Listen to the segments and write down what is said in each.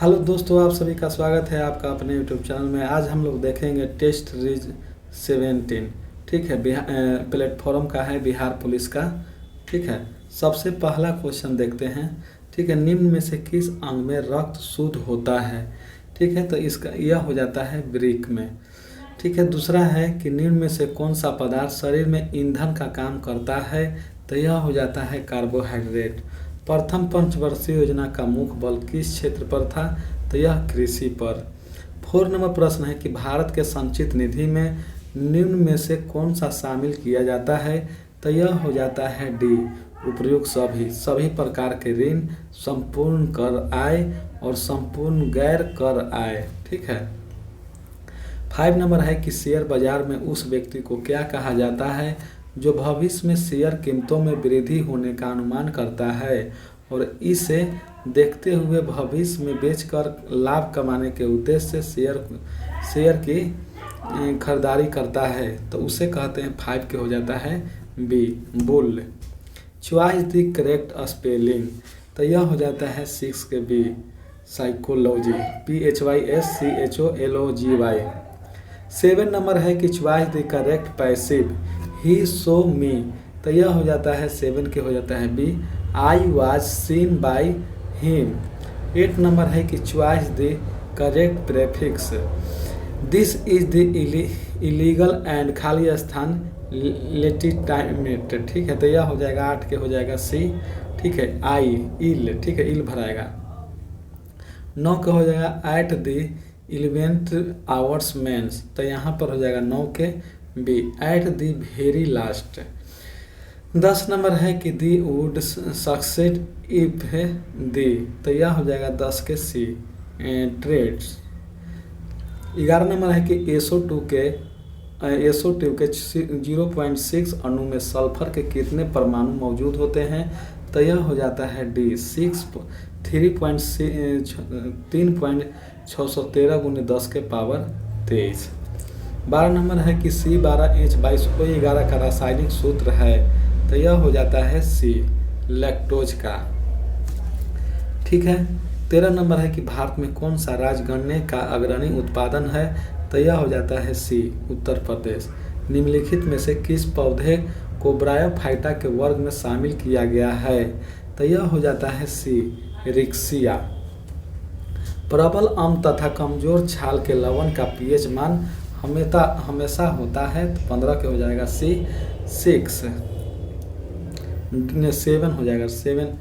Hello दोस्तों, आप सभी का स्वागत है आपका अपने यूट्यूब चैनल में। आज हम लोग देखेंगे टेस्ट सीरीज 17। ठीक है, प्लेटफॉर्म का है बिहार पुलिस का। ठीक है, सबसे पहला क्वेश्चन देखते हैं। ठीक है, निम्न में से किस अंग में रक्त शुद्ध होता है? ठीक है, तो इसका यह हो जाता है वृक्क में। ठीक है, दूसरा है कि निम्न में से कौन सा पदार्थ शरीर में ईंधन का काम करता है? तो यह हो जाता है कार्बोहाइड्रेट। प्रथम पंचवर्षीय योजना का मुख्य बल किस क्षेत्र पर था? तो यह कृषि पर। 4 नंबर प्रश्न है कि भारत के संचित निधि में निम्न में से कौन सा शामिल किया जाता है? तो यह हो जाता है डी, उपयुक्त सभी प्रकार के ऋण, संपूर्ण कर आय और संपूर्ण गैर कर आय। ठीक है। 5 नंबर है कि शेयर बाजार में उस व्यक्ति को क्या कहा जाता है जो भविष्य में शेयर कीमतों में वृद्धि होने का अनुमान करता है और इसे देखते हुए भविष्य में बेचकर लाभ कमाने के उद्देश्य से शेयर की खरीदारी करता है, तो उसे कहते हैं। 5 के हो जाता है B, bull. Choice the correct spelling, तो यह हो जाता है 6 के बी, साइकोलॉजी, PHYSCHOLOGY। 7 नंबर है कि चॉइस द करेक्ट पैसिव, ही सो मी, तो यह हो जाता है 7 के हो जाता है B, I was seen by him. 8 number है कि choice the correct prefix, this is the illegal and खाली स्थान लेटिटाइमेट। ठीक है, तो यह हो जाएगा 8 के हो जाएगा सी। ठीक है, आई इल, ठीक है, इल भराएगा। 9 का हो जाएगा at the 11th hours mains, तो यहाँ पर हो जाएगा 9 के B, at the very last. 10 number है कि the would succeed if the, तो यह हो जाएगा 10 के सी, ट्रेड्स। 11 नंबर है कि SO2 के 0.6 अणु में सल्फर के कितने परमाणु मौजूद होते हैं? तो यह हो जाता है डी, 3.613 × 10 के पावर 23। 12 नंबर है कि C12H22O11 का रासायनिक सूत्र है, तो यह हो जाता है सी, लैक्टोज का। ठीक है। 13 नंबर है कि भारत में कौन सा राज्य गन्ने का अग्रणी उत्पादन है? तो यह हो जाता है सी, उत्तर प्रदेश। निम्नलिखित में से किस पौधे को ब्रायोफाइटा के वर्ग में शामिल किया गया है? तो यह हो जाता है सी, रिक्सिया। प्रबल अम्ल तथा कमजोर छाल के लवण का pH मान हमेशा होता है, तो 15 के हो जाएगा सी, 7 हो जाएगा, 7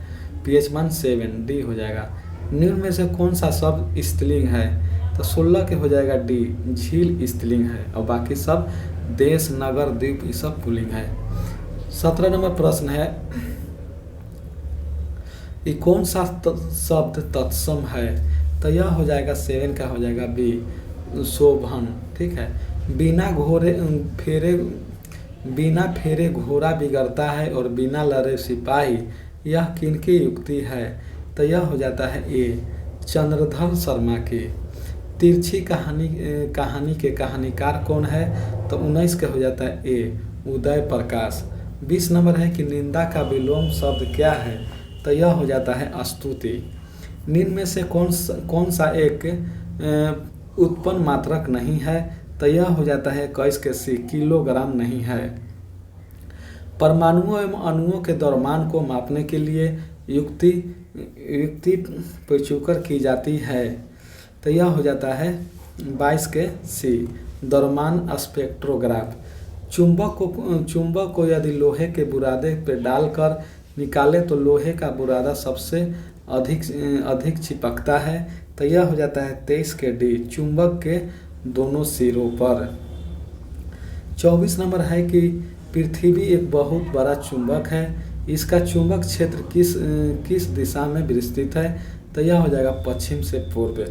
pH मान 7, डी हो जाएगा। निम्न में से कौन सा शब्द स्त्रीलिंग है? तो 16 के हो जाएगा डी, झील स्त्रीलिंग है और बाकी सब देश, नगर, द्वीप ये सब पुल्लिंग है। 17 नंबर प्रश्न है, ये कौन सा शब्द तत्सम है? तो यह हो जाएगा 7 का हो जाएगा बी, शोभन। ठीक है। बिना फेरे घोड़ा बिगड़ता है और बिना लड़े सिपाही, यह किनकी युक्ति है? तो यह हो जाता है ए, चंद्रधर शर्मा की। तिरछी कहानी के कहानीकार कौन है? तो 19 के हो जाता है ए, उदय प्रकाश। 20 नंबर है कि निंदा का विलोम शब्द क्या है? तो यह हो जाता है स्तुति। निम्न में से कौन सा एक उत्पन्न मात्रक नहीं है? तो यह हो जाता है 21 के सी, किलोग्राम नहीं है। परमाणुओं एवं अणुओं के द्रव्यमान को मापने के लिए युक्ति प्रचुकर की जाती है, तो यह हो जाता है 22 के सी, द्रव्यमान स्पेक्ट्रोग्राफ। चुंबक को यदि लोहे के बुरादे पर डालकर निकाले तो लोहे का बुरादा सबसे अधिक चिपकता है, तो यह हो जाता है 23 के डी, चुंबक के दोनों सिरों पर। 24 नंबर है कि पृथ्वी एक बहुत बड़ा चुंबक है, इसका चुंबक क्षेत्र किस दिशा में विस्तृत है? तो यह हो जाएगा पश्चिम से पूर्व,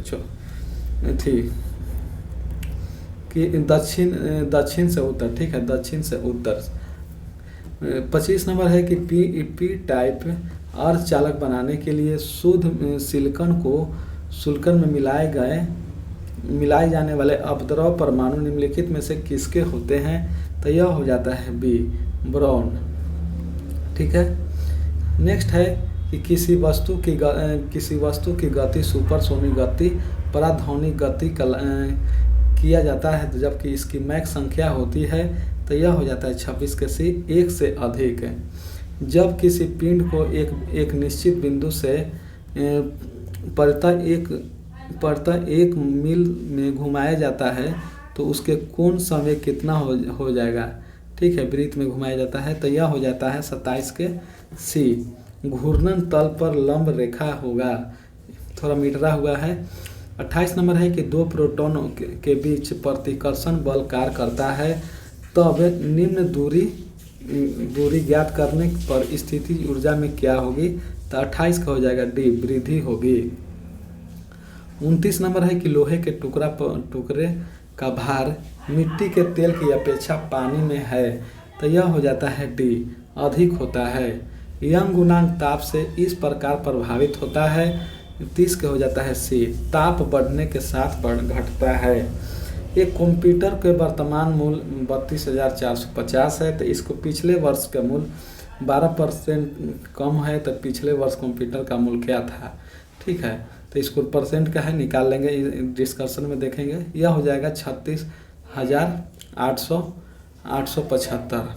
कि दक्षिण से उत्तर। ठीक है, दक्षिण से उत्तर। 25 नंबर है कि पी टाइप अर्धचालक बनाने के लिए शुद्ध सिलिकॉन में मिलाए जाने वाले अपद्रव परमाणु निम्नलिखित में से किसके होते हैं? तो यह हो जाता है बी, बोरॉन। ठीक है। नेक्स्ट है कि किसी वस्तु की गति सुपरसोनिक गति पराध्वनिक गति किया जाता है, जबकि इसकी मैक संख्या होती है तो यह हो जाता है 26 के सी 1 से अधिक। जब किसी पिंड को एक निश्चित बिंदु से परता एक मील में घुमाया जाता है तो उसके कोण समय कितना हो जाएगा। ठीक है, वृत्त में घुमाया जाता है तो यह हो जाता है 27 के सी। घूर्णन तल पर लंब रेखा होगा, थोड़ा मिटरा हुआ है। 28 नंबर है कि दो प्रोटॉनों के बीच प्रतिकर्षण बल कार्य करता है, तब निम्न दूरी ज्ञात करने पर स्थिति ऊर्जा में क्या होगी। तो 28 का हो जाएगा डी, वृद्धि होगी। 29 नंबर है कि लोहे के टुकड़े का भार मिट्टी के तेल की अपेक्षा पानी में है तो यह हो जाता है डी, अधिक होता है। यंग गुणांक ताप से इस प्रकार प्रभावित होता है। 30 के हो जाता है सी, ताप बढ़ने के साथ घटता है। एक कंप्यूटर के वर्तमान मूल्य 32,450 है तो इसको पिछले वर्ष का मूल्य 12% कम है तो पिछले वर्ष कंप्यूटर का मूल्य क्या था। ठीक है, तो इसको परसेंट का है, निकाल लेंगे, डिस्कशन में देखेंगे। यह हो जाएगा 36,875।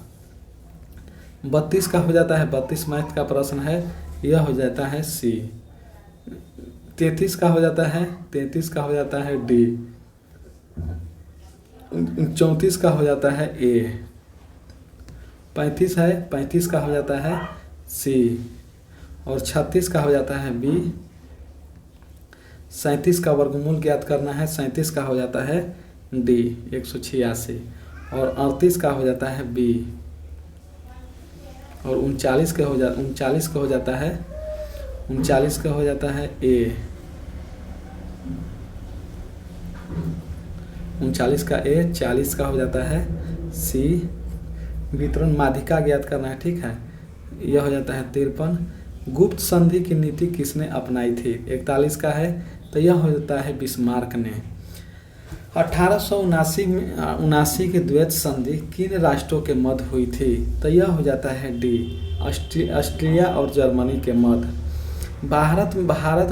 32 का हो जाता है, 32 मैथ का प्रश्न है, यह हो जाता है सी। 33 का हो जाता है, 33 का हो जाता है डी। 34 का हो जाता है ए। 35 है, 35 का हो जाता है सी। और 36 का हो जाता है बी। 37 का वर्गमूल ज्ञात करना है, 37 का हो जाता है डी 186। और 38 का हो जाता है बी। और 39 का हो जाता है 39 का हो जाता है ए। 39 का ए, 40 का हो जाता है सी। वितरण माध्यिका ज्ञात करना है। ठीक है, यह हो जाता है 53। गुप्त संधि की नीति किसने अपनाई थी। 41 का है तो यह हो जाता है बिस्मार्क ने। 1879 की द्वैत संधि किन राष्ट्रों के मध्य हुई थी तो यह हो जाता है डी, ऑस्ट्रिया और जर्मनी के मध्य। भारत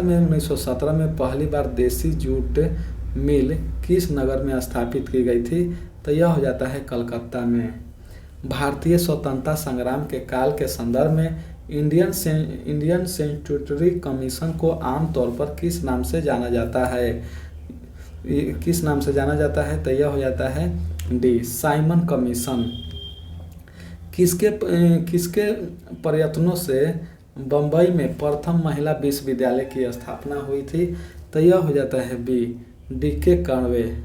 में 1917 में पहली बार देसी जूट मिल किस नगर में स्थापित की गई थी तो यह हो जाता है कलकत्ता में। भारतीय स्वतंत्रता संग्राम के काल के संदर्भ में इंडियन स्टैट्यूटरी कमीशन को आमतौर पर किस नाम से जाना जाता है। तो यह हो जाता है डी, साइमन कमीशन। किसके प्रयत्नों से बम्बई में प्रथम महिला विश्वविद्यालय की स्थापना हुई थी तो यह हो जाता है बी, डी.के. कर्वे।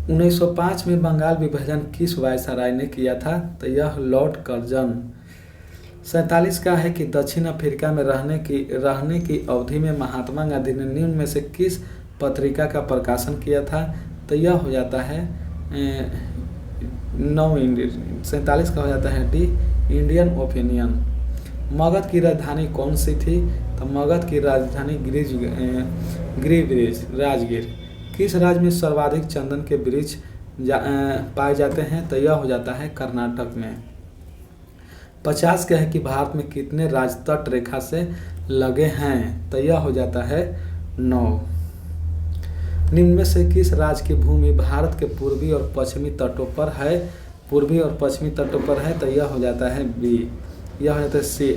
1905 में बंगाल विभाजन किस वायसराय ने किया था तो यह लॉर्ड कर्जन। 47 का है कि दक्षिण अफ्रीका में रहने की अवधि में महात्मा गांधी ने निम्न में से किस पत्रिका का प्रकाशन किया था तो यह हो जाता है 47 का हो जाता है डी, इंडियन ओपिनियन। मगध की राजधानी कौन सी थी तो मगध की राजधानी राजगीर। किस राज्य में सर्वाधिक चंदन के वृक्ष पाए जाते हैं तो यह हो जाता है कर्नाटक में। 50 का है कि भारत में कितने राज्य तट रेखा से लगे हैं तो यह हो जाता है 9। निम्न में से किस राज्य की भूमि भारत के पूर्वी और पश्चिमी तटों पर है तो यह हो जाता है बी, यह हो जाता है सी,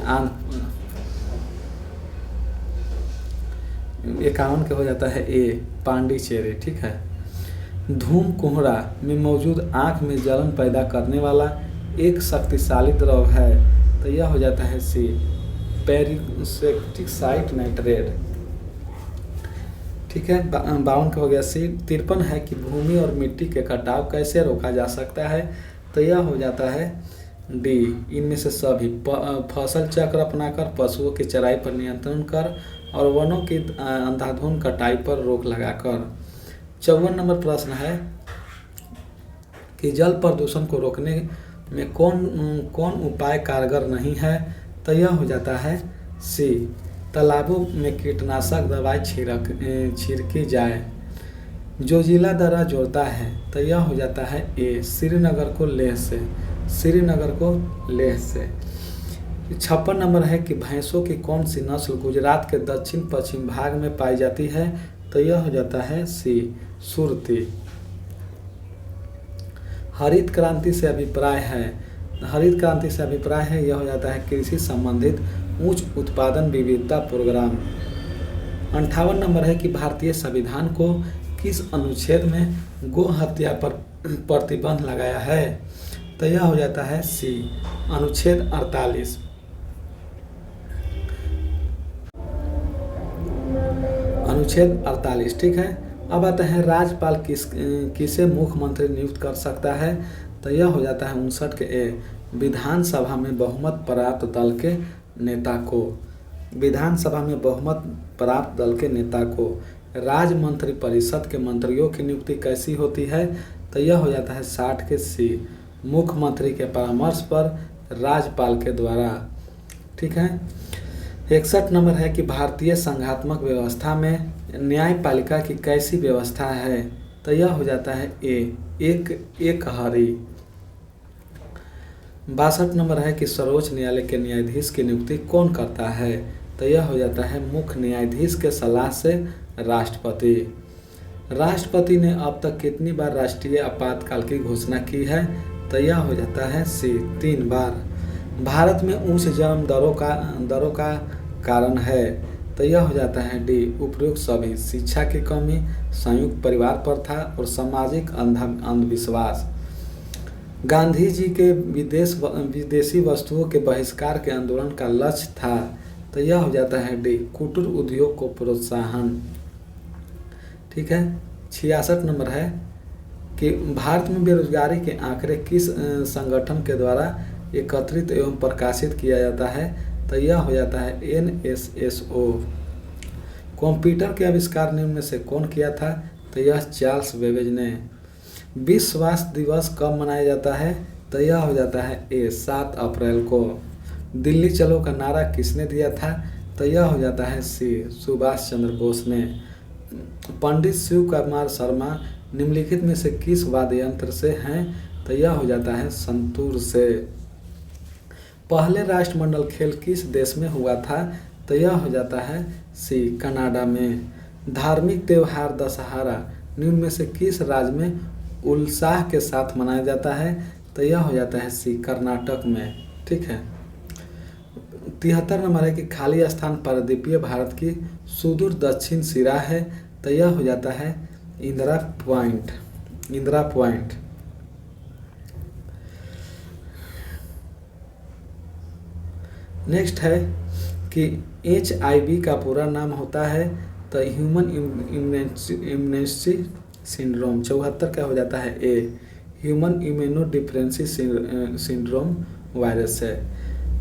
51 का हो जाता है ए, पांडिचेरी। ठीक है, धूम कोहरा में मौजूद आँख में जलन पैदा करने वाला एक शक्तिशाली द्रव है तो यह हो जाता है सी, पेरिसेक्टिक नाइट्रेट। ठीक है, 52 का हो गया सी। 53 है कि भूमि और मिट्टी के कटाव कैसे रोका जा सकता है तो यह हो जाता है डी, इनमें से सभी फसल चक्र अपनाकर, पशुओं की चराई पर नियंत्रण कर और वनों की अंधाधुंध कटाई पर रोक लगाकर। 54 नंबर प्रश्न है कि जल प्रदूषण को रोकने में कौन उपाय कारगर नहीं है तो यह हो जाता है सी, तालाबों में कीटनाशक दवाई छिड़की जाए। जो जिला दर्रा जोड़ता है तो यह हो जाता है ए, श्रीनगर को लेह से। 56 नंबर है कि भैंसों की कौन सी नस्ल गुजरात के दक्षिण पश्चिम भाग में पाई जाती है? तो यह हो जाता है सी, सुरती। हरित क्रांति से अभिप्राय है, हरित क्रांति से अभिप्राय है यह हो जाता है कृषि संबंधित उच्च उत्पादन विविधता प्रोग्राम। 58 नंबर है कि भारतीय संविधान को किस अनुच्छेद में गो हत्या पर प्रतिबंध लगाया है? तो यह हो जाता है सी, अनुच्छेद 48। अनुच्छेद 48, ठीक है। अब आता है राज्यपाल किसे मुख्यमंत्री नियुक्त कर सकता है? तो यह हो जाता है 59 के ए, विधानसभा में बहुमत प्राप्त दल के नेता को। विधानसभा में बहुमत प्राप्त दल के नेता को। राज्य मंत्री परिषद के मंत्रियों की नियुक्ति कैसी होती है? तो यह हो जाता है 60 के सी, मुख्यमंत्री के परामर्श पर राज्यपाल के द्वारा, ठीक है। 61 नंबर है कि भारतीय संघात्मक व्यवस्था में न्यायपालिका की कैसी व्यवस्था है? तो यह हो जाता है ए, एक हरी। 62 नंबर है कि सर्वोच्च न्यायालय के न्यायाधीश की नियुक्ति कौन करता है? तो यह हो जाता है मुख्य न्यायाधीश के सलाह से राष्ट्रपति। राष्ट्रपति ने अब तक कितनी बार राष्ट्रीय आपातकाल की घोषणा की है? तो यह हो जाता है सी, 3 बार। भारत में उच्च जन्म दरों का कारण है? तो यह हो जाता है डी, उपयुक्त सभी, शिक्षा की कमी, संयुक्त परिवार प्रथा और सामाजिक अंधविश्वास। गांधी जी के विदेशी वस्तुओं के बहिष्कार के आंदोलन का लक्ष्य था? तो यह हो जाता है डी, कुटीर उद्योग को प्रोत्साहन, ठीक है। 66 नंबर है कि भारत में बेरोजगारी के आंकड़े किस संगठन के द्वारा एकत्रित एवं प्रकाशित किया जाता है? तो यह हो जाता है NSSO। कंप्यूटर के आविष्कार निम्न में से कौन किया था? तो यह चार्ल्स बेबेज ने। विश्व स्वास्थ्य दिवस कब मनाया जाता है? तो यह हो जाता है ए, 7 अप्रैल को। दिल्ली चलो का नारा किसने दिया था? तो यह हो जाता है सी, सुभाष चंद्र बोस ने। पंडित शिव कुमार शर्मा निम्नलिखित में से किस वाद्य यंत्र से हैं? तो यह हो जाता है संतूर से। पहले राष्ट्रमंडल खेल किस देश में हुआ था? तो यह हो जाता है सी, कनाडा में। धार्मिक त्यौहार दशहरा निम्न में से किस राज्य में उत्साह के साथ मनाया जाता है? तो यह हो जाता है सी, कर्नाटक में, ठीक है। 73 नंबर है कि खाली स्थान पारदीपीय भारत की सुदूर दक्षिण सिरा है? तो यह हो जाता है Indira point, Indira point. Next है कि HIV का पूरा नाम होता है? तो ह्यूमन इम्यूनिटी सिंड्रोम। 74 का हो जाता है ए, ह्यूमन इम्यूनोडिफिशियेंसी सिंड्रोम वायरस है।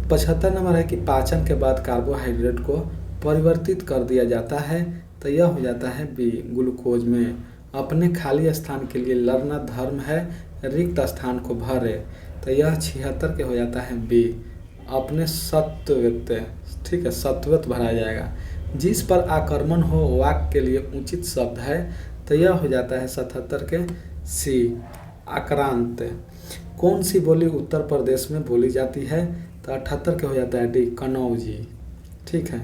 75 नंबर है कि पाचन के बाद कार्बोहाइड्रेट को परिवर्तित कर दिया जाता है? तो यह हो जाता है बी, ग्लूकोज में। अपने खाली स्थान के लिए लड़ना धर्म है, रिक्त स्थान को भरे? तो यह 76 के हो जाता है बी, अपने सत्वत, ठीक है, सत्वत भरा जाएगा। जिस पर आक्रमण हो वाक्य के लिए उचित शब्द है? तो यह हो जाता है 77 के सी, आक्रांत। कौन सी बोली उत्तर प्रदेश में बोली जाती है? तो 78 के हो जाता है डी, कनौजी, ठीक है।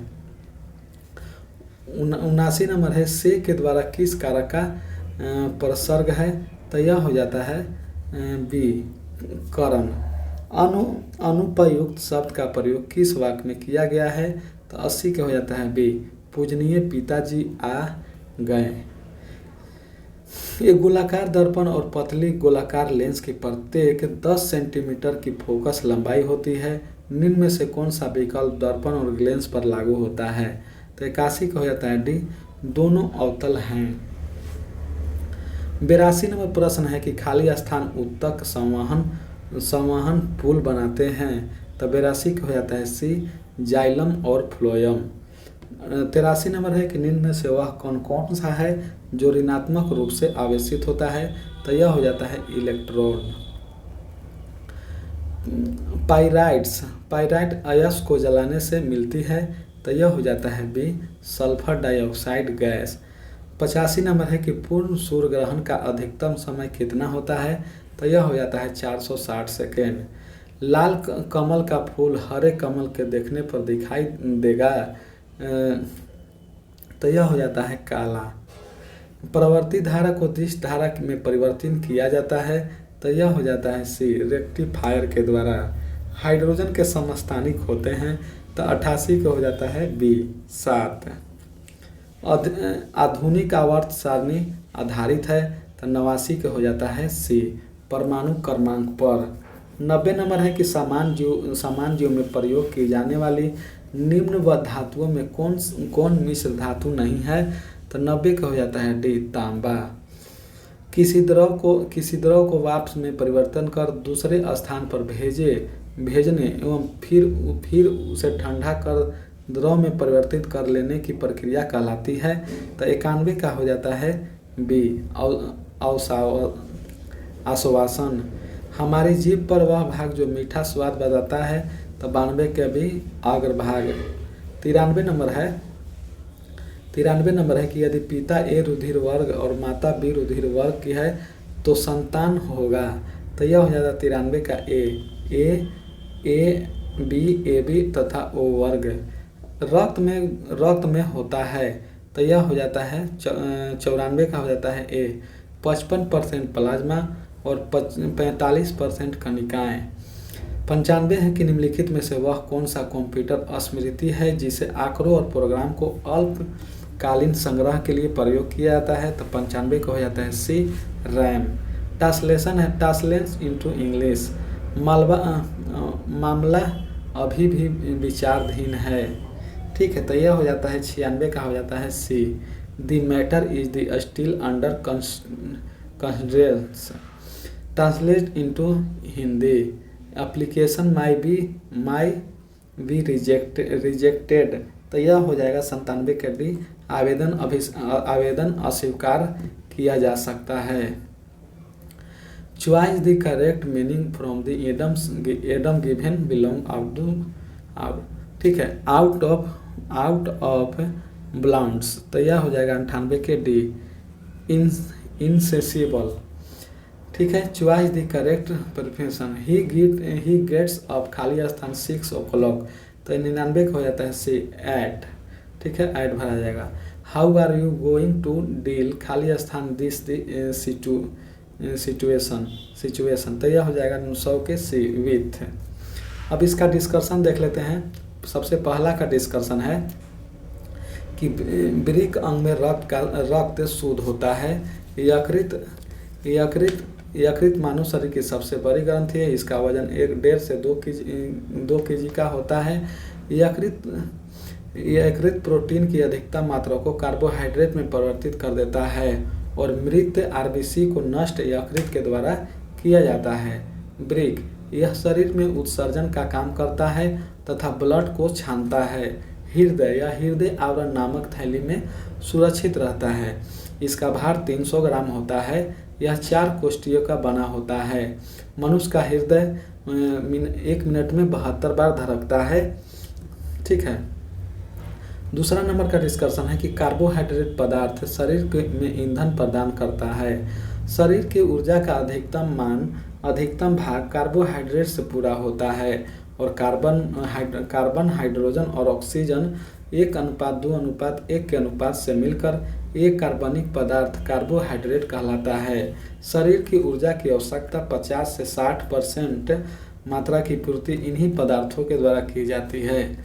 79 नंबर है से के द्वारा किस कारक का प्रसर्ग है? तो यह हो जाता है बी, करण। अनुपयुक्त शब्द का प्रयोग किस वाक्य में किया गया है? तो 80 के हो जाता है बी, पूजनीय पिताजी आ गए। एक गोलाकार दर्पण और पतली गोलाकार लेंस की प्रत्येक 10 सेंटीमीटर की फोकस लंबाई होती है। निम्न में से कौन सा विकल्प दर्पण और लेंस पर लागू होता है? तो 81 का हो जाता है डी, दोनों अवतल हैं। 82 नंबर प्रश्न है कि खाली स्थान उत्तक संवहन पुल बनाते हैं? तो 82 का हो जाता है सी, जाइलम और फ्लोयम। 83 नंबर है कि निम्न में से वह कौन कौन सा है जो ऋणात्मक रूप से आवेशित होता है? तो यह हो जाता है इलेक्ट्रॉन। पाइराइट अयस्क को जलाने से मिलती है? तो यह हो जाता है B, sulphur dioxide gas. 85 number है कि पूर्ण सूर्य ग्रहण का अधिकतम समय कितना होता है? तो यह हो जाता है 460 सेकेंड। लाल कमल का फूल हरे कमल के देखने पर दिखाई देगा, तो यह हो जाता है काला। प्रवर्ती धारा को दिश धारा में परिवर्तित किया जाता है, तो यह हो जाता है सी रेक्टिफायर के द्वारा। हाइड्रोजन के समस्थानिक होते हैं, तो 88 का हो जाता है बी 7। आधुनिक आवर्त सारणी आधारित है, तो 89 का हो जाता है सी परमाणु क्रमांक पर। 90 नंबर है कि समान जीव में प्रयोग की जाने वाली निम्नवत धातुओं में कौन मिश्र धातु नहीं है, तो 90 का हो जाता है डी तांबा। किसी द्रव को वाष्प में परिवर्तन कर दूसरे स्थान पर भेजने एवं फिर उसे ठंडा कर द्रव में परिवर्तित कर लेने की प्रक्रिया कहलाती है, तो 91 का हो जाता है बी आश्वासन। हमारी जीभ पर वह भाग जो मीठा स्वाद बताता है, तो 92 के भी अग्रभाग। 93 नंबर है कि यदि पिता ए रुधिर वर्ग और माता बी रुधिर वर्ग की है तो संतान होगा, तो यह हो जाता है 93 का ए बी तथा ओ वर्ग। रक्त में होता है, तो यह हो जाता है 94 का हो जाता है ए 55% प्लाज्मा और 45% कणिकाएं। 95 है कि निम्नलिखित में से वह कौन सा कंप्यूटर स्मृति है जिसे आंकड़ों और प्रोग्राम को अल्पकालीन संग्रह के लिए प्रयोग किया जाता है, तो 95 का हो जाता है सी रैम। ट्रांसलेशन है ट्रांसलेट इनटू इंग्लिश। मामला अभी भी विचाराधीन है, ठीक है, तो यह हो जाता है 96 का हो जाता है see the matter is the still under consideration. Translate into Hindi. Application my be rejected, तो यह हो जाएगा 97 के डी आवेदन अस्वीकार किया जा सकता है। Choice the correct meaning from the Adam given belong ठीक है आउट ऑफ ब्लाउंड्स, तो यह हो जाएगा 98 के डी इनसेसिबल, ठीक है। Choice the correct profession. He gets up खाली स्थान 6 o'clock, तो 99 का हो जाता है सी 8, ठीक है, 8 भरा जाएगा। How are you going to deal खाली स्थान दिस सिचुएशन, तो यह हो जाएगा 900 के सी विथ। अब इसका डिस्कशन देख लेते हैं। सबसे पहला का डिस्कशन है कि वृक्क अंग में रक्त शुद्ध होता है। यकृत मानव शरीर की सबसे बड़ी ग्रंथि है। इसका वजन 1.5 से 2 केजी का होता है। यकृत प्रोटीन की अधिकतम मात्रा को कार्बोहाइड्रेट में परिवर्तित कर देता है और मृत आरबीसी को नष्ट यकृत के द्वारा किया जाता है। वृक्क यह शरीर में उत्सर्जन का काम करता है तथा ब्लड को छानता है। हृदय आवरण नामक थैली में सुरक्षित रहता है। इसका भार 300 ग्राम होता है। यह 4 कोष्ठियों का बना होता है। मनुष्य का हृदय 1 मिनट में 72 बार धड़कता है, ठीक है। दूसरा नंबर का डिस्कशन है कि कार्बोहाइड्रेट पदार्थ शरीर में ईंधन प्रदान करता है। शरीर की ऊर्जा का अधिकतम भाग कार्बोहाइड्रेट से पूरा होता है और कार्बन हाइड्रोजन और ऑक्सीजन 1:2:1 के अनुपात से मिलकर एक कार्बनिक पदार्थ कार्बोहाइड्रेट कहलाता है। शरीर की ऊर्जा की आवश्यकता 50 से 60% मात्रा की पूर्ति इन्हीं पदार्थों के द्वारा की जाती है।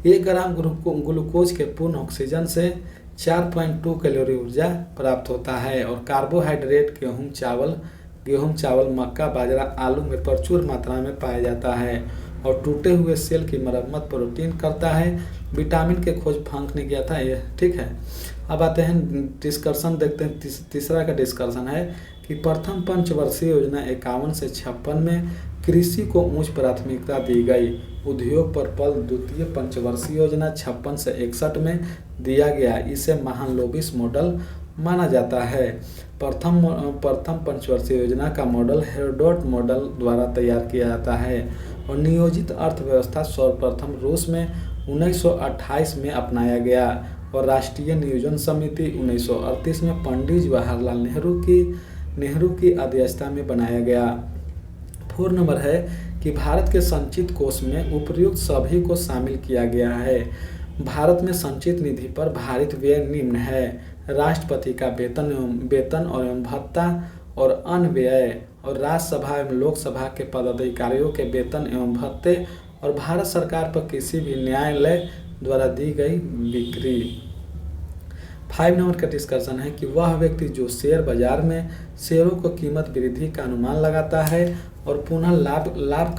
1 ग्राम ग्लूकोज के पूर्ण ऑक्सीजन से 4.2 कैलोरी ऊर्जा प्राप्त होता है और कार्बोहाइड्रेट गेहूं चावल मक्का बाजरा आलू में प्रचुर मात्रा में पाया जाता है और टूटे हुए सेल की मरम्मत प्रोटीन करता है। विटामिन के खोज फ्रांक ने किया था ये, ठीक है। अब आते हैं डिस्कशन देखते हैं। तीसरा का डिस्कशन है कि प्रथम पंचवर्षीय योजना 51 से 56 में कृषि को उच्च प्राथमिकता दी गई। उद्योग पर बल द्वितीय पंचवर्षीय योजना 56 से 61 में दिया गया। इसे महालनोबिस मॉडल माना जाता है। प्रथम पंचवर्षीय योजना का मॉडल हेरोडोट मॉडल द्वारा तैयार किया जाता है और नियोजित अर्थव्यवस्था सर्वप्रथम रूस में 1928 में अपनाया गया और राष्ट्रीय नियोजन समिति 1938 में पंडित जवाहरलाल नेहरू की अध्यक्षता में बनाया गया। 4 नंबर है कि भारत के संचित कोष में उपर्युक्त सभी को शामिल किया गया है। भारत में संचित निधि पर भारित व्यय निम्न है। राष्ट्रपति का वेतन और भत्ता और अन्य व्यय, और राज्यसभा एवं लोकसभा के पदाधिकारियों के वेतन एवं भत्ते, और भारत सरकार पर किसी भी न्यायालय द्वारा दी गई बिक्री। 5 नंबर का डिस्कशन है कि वह व्यक्ति जो शेयर बाजार में शेयरों को कीमत वृद्धि का अनुमान लगाता है और पुनः लाभ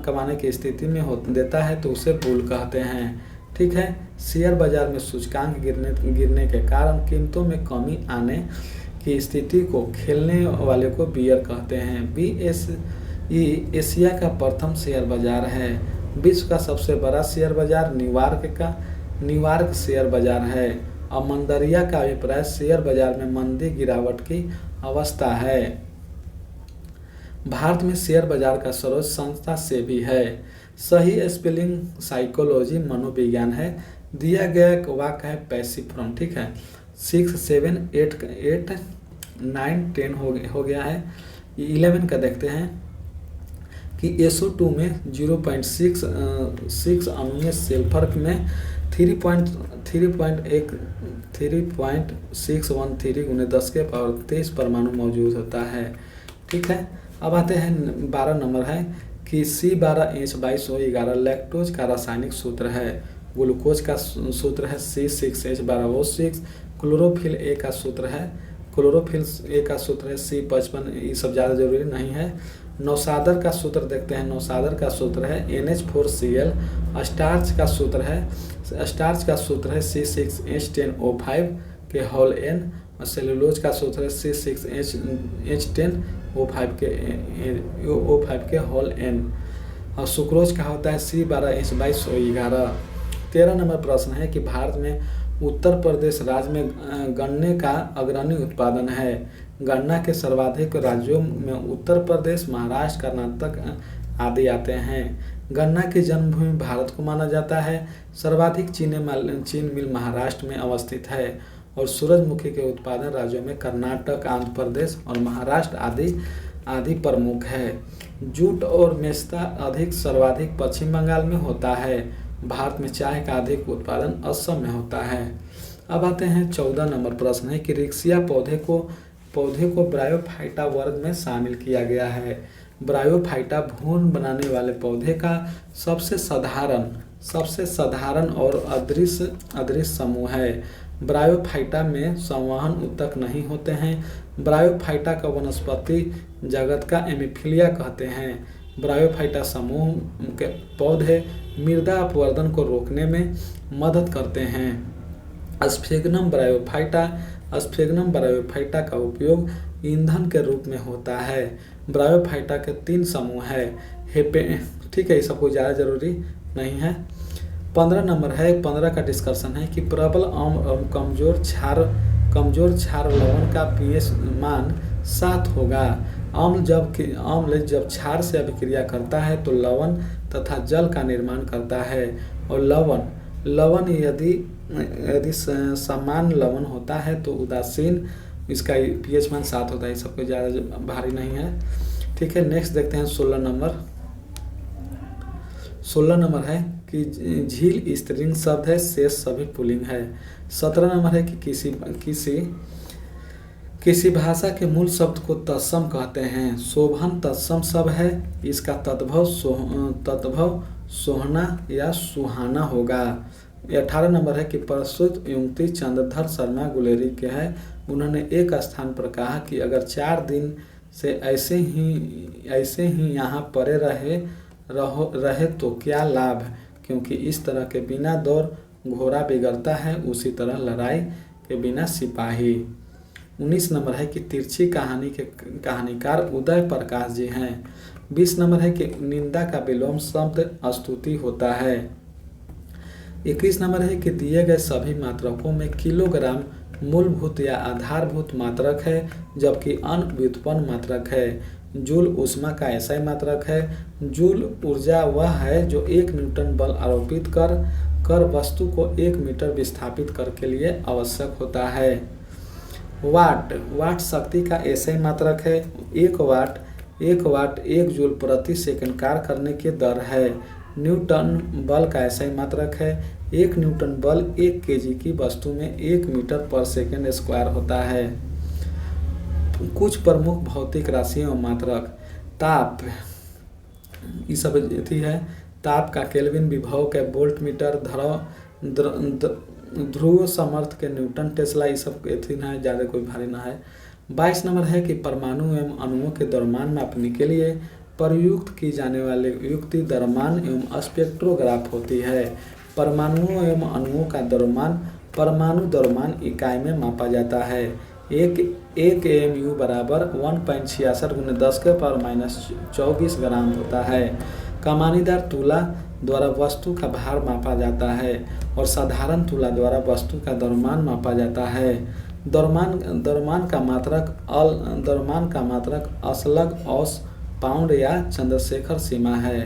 कमाने की स्थिति में देता है तो उसे बुल कहते हैं। ठीक है। शेयर बाजार में सूचकांक गिरने के कारण कीमतों में कमी आने की स्थिति को खेलने वाले को बियर कहते हैं। BSE एशिया का प्रथम शेयर बाजार है। विश्व का सबसे बड़ा शेयर बाजार न्यूयॉर्क शेयर बाजार है। अमंदरिया का अभिप्राय शेयर बाजार में मंदी गिरावट की अवस्था है। भारत में शेयर बाजार का सर्वोच्च संस्था सेबी है। सही स्पेलिंग साइकोलॉजी मनोविज्ञान है। दिया गया वाक्य है पैसिफोरम। ठीक है। 6, 7, 8, 9, 10 हो गया है। 11 का देखते हैं कि SO2 में 0.6 अणुओं सल्फर में 3.613 गुने 10⁻23 परमाणु मौजूद होता है। ठीक है। अब आते हैं 12 नंबर है कि C12H22O11 लैक्टोज का रासायनिक सूत्र है। ग्लूकोज का सूत्र है C6H12O6। क्लोरोफिल ए का सूत्र है C55। ये सब ज़्यादा जरूरी नहीं है। नौसादर का सूत्र देखते हैं। नौसादर का सूत्र है NH4Cl। स्टार्च का सूत्र है C6H10O5 के होल N, और सेलुलोज का सूत्र है C6H10O5 के होल N, और सुक्रोज का होता है C12H22O11। 13 नंबर प्रश्न है कि भारत में उत्तर प्रदेश राज्य में गन्ने का अग्रणी उत्पादन है। गन्ना के सर्वाधिक राज्यों में उत्तर प्रदेश, महाराष्ट्र, कर्नाटक आदि आते हैं। गन्ना की जन्मभूमि भारत को माना जाता है। सर्वाधिक चीनी मिल महाराष्ट्र में अवस्थित है, और सूरजमुखी के उत्पादन राज्यों में कर्नाटक, आंध्र प्रदेश और महाराष्ट्र आदि प्रमुख है। जूट और मेस्ता सर्वाधिक पश्चिम बंगाल में होता है। भारत में चाय का अधिक उत्पादन असम में होता है। अब आते हैं 14 नंबर प्रश्न है कि रिक्सिया पौधे को ब्रायोफाइटा वर्ग में शामिल किया गया है। ब्रायोफाइटा भ्रूण बनाने वाले पौधे का सबसे साधारण और अदृश्य समूह है। ब्रायोफाइटा में संवहन ऊतक नहीं होते हैं। ब्रायोफाइटा का वनस्पति जगत का एमिफिलिया कहते हैं। ब्रायोफाइटा समूह के पौधे मृदा अपवर्तन को रोकने में मदद करते हैं। स्फेगनम ब्रायोफाइटा का उपयोग ईंधन के रूप में होता है। ब्रायोफाइटा के 3 समूह है। ठीक है, ये सब कुछ ज़्यादा जरूरी नहीं है। 15 नंबर है। 15 का डिस्कशन है कि प्रबल एवं कमजोर क्षार लवण का pH मान 7 होगा। अम्ल जब क्षार से अभिक्रिया करता है तो लवण तथा जल का निर्माण करता है, और लवण यदि समान लवण होता है तो उदासीन, इसका pH मान 7 होता है। सब कुछ ज़्यादा भारी नहीं है। ठीक है। नेक्स्ट देखते हैं 16 नंबर है कि झील स्त्रीलिंग शब्द है, शेष सभी पुल्लिंग है। 17 नंबर है कि किसी भाषा के मूल शब्द को तत्सम कहते हैं। शोभन तत्सम शब्द है। इसका तद्भव सोहना या सुहाना होगा। 18 नंबर है कि प्रस्तुत युक्ति चंद्रधर शर्मा गुलेरी के है। उन्होंने एक स्थान पर कहा कि अगर 4 दिन से ऐसे ही यहाँ पड़े रहे तो क्या लाभ, क्योंकि इस तरह के बिना दौड़ घोड़ा बिगड़ता है, उसी तरह लड़ाई के बिना सिपाही। 19 नंबर है कि तिरछी कहानी के कहानीकार उदय प्रकाश जी हैं। 20 नंबर है कि निंदा का विलोम शब्द स्तुति होता है। 21 नंबर है कि दिए गए सभी मात्रकों में किलोग्राम मूलभूत या आधारभूत मात्रक है, जबकि अन्य व्युत्पन्न मात्रक है। जूल ऊष्मा का ऐसा ही मात्रक है। जूल ऊर्जा वह है जो 1 न्यूटन बल आरोपित कर वस्तु को 1 मीटर विस्थापित करने के लिए आवश्यक होता है। वाट शक्ति का ऐसा ही मात्रक है। 1 वाट 1 वाट 1 जूल प्रति सेकंड कार्य करने की दर है। न्यूटन बल का ऐसा मात्रक है। 1 न्यूटन बल 1 केजी की वस्तु में 1 मीटर पर सेकंड स्क्वायर होता है। कुछ प्रमुख भौतिक राशियाँ और मात्रक। ताप, ये सब अथी है। ताप का केल्विन, विभव के वोल्ट मीटर, ध्रुव समर्थ के न्यूटन, टेस्ला, ये सब अथी ना है, ज़्यादा कोई भारी ना है। 22 नंबर है कि परमाणु एवं अणुओं के द्रव्यमान मापने के लिए प्रयुक्त की जाने वाली युक्ति द्रव्यमान एवं स्पेक्ट्रोग्राफ होती है। परमाणुओं एवं अणुओं का द्रव्यमान परमाणु द्रव्यमान इकाई में मापा जाता है। एक AMU बराबर 1.66 × 10⁻⁻24 ग्राम होता है। कमानीदार तुला द्वारा वस्तु का भार मापा जाता है और साधारण तुला द्वारा वस्तु का द्रव्यमान मापा जाता है। द्रव्यमान का मात्रक असलग, औस, पाउंड या चंद्रशेखर सीमा है।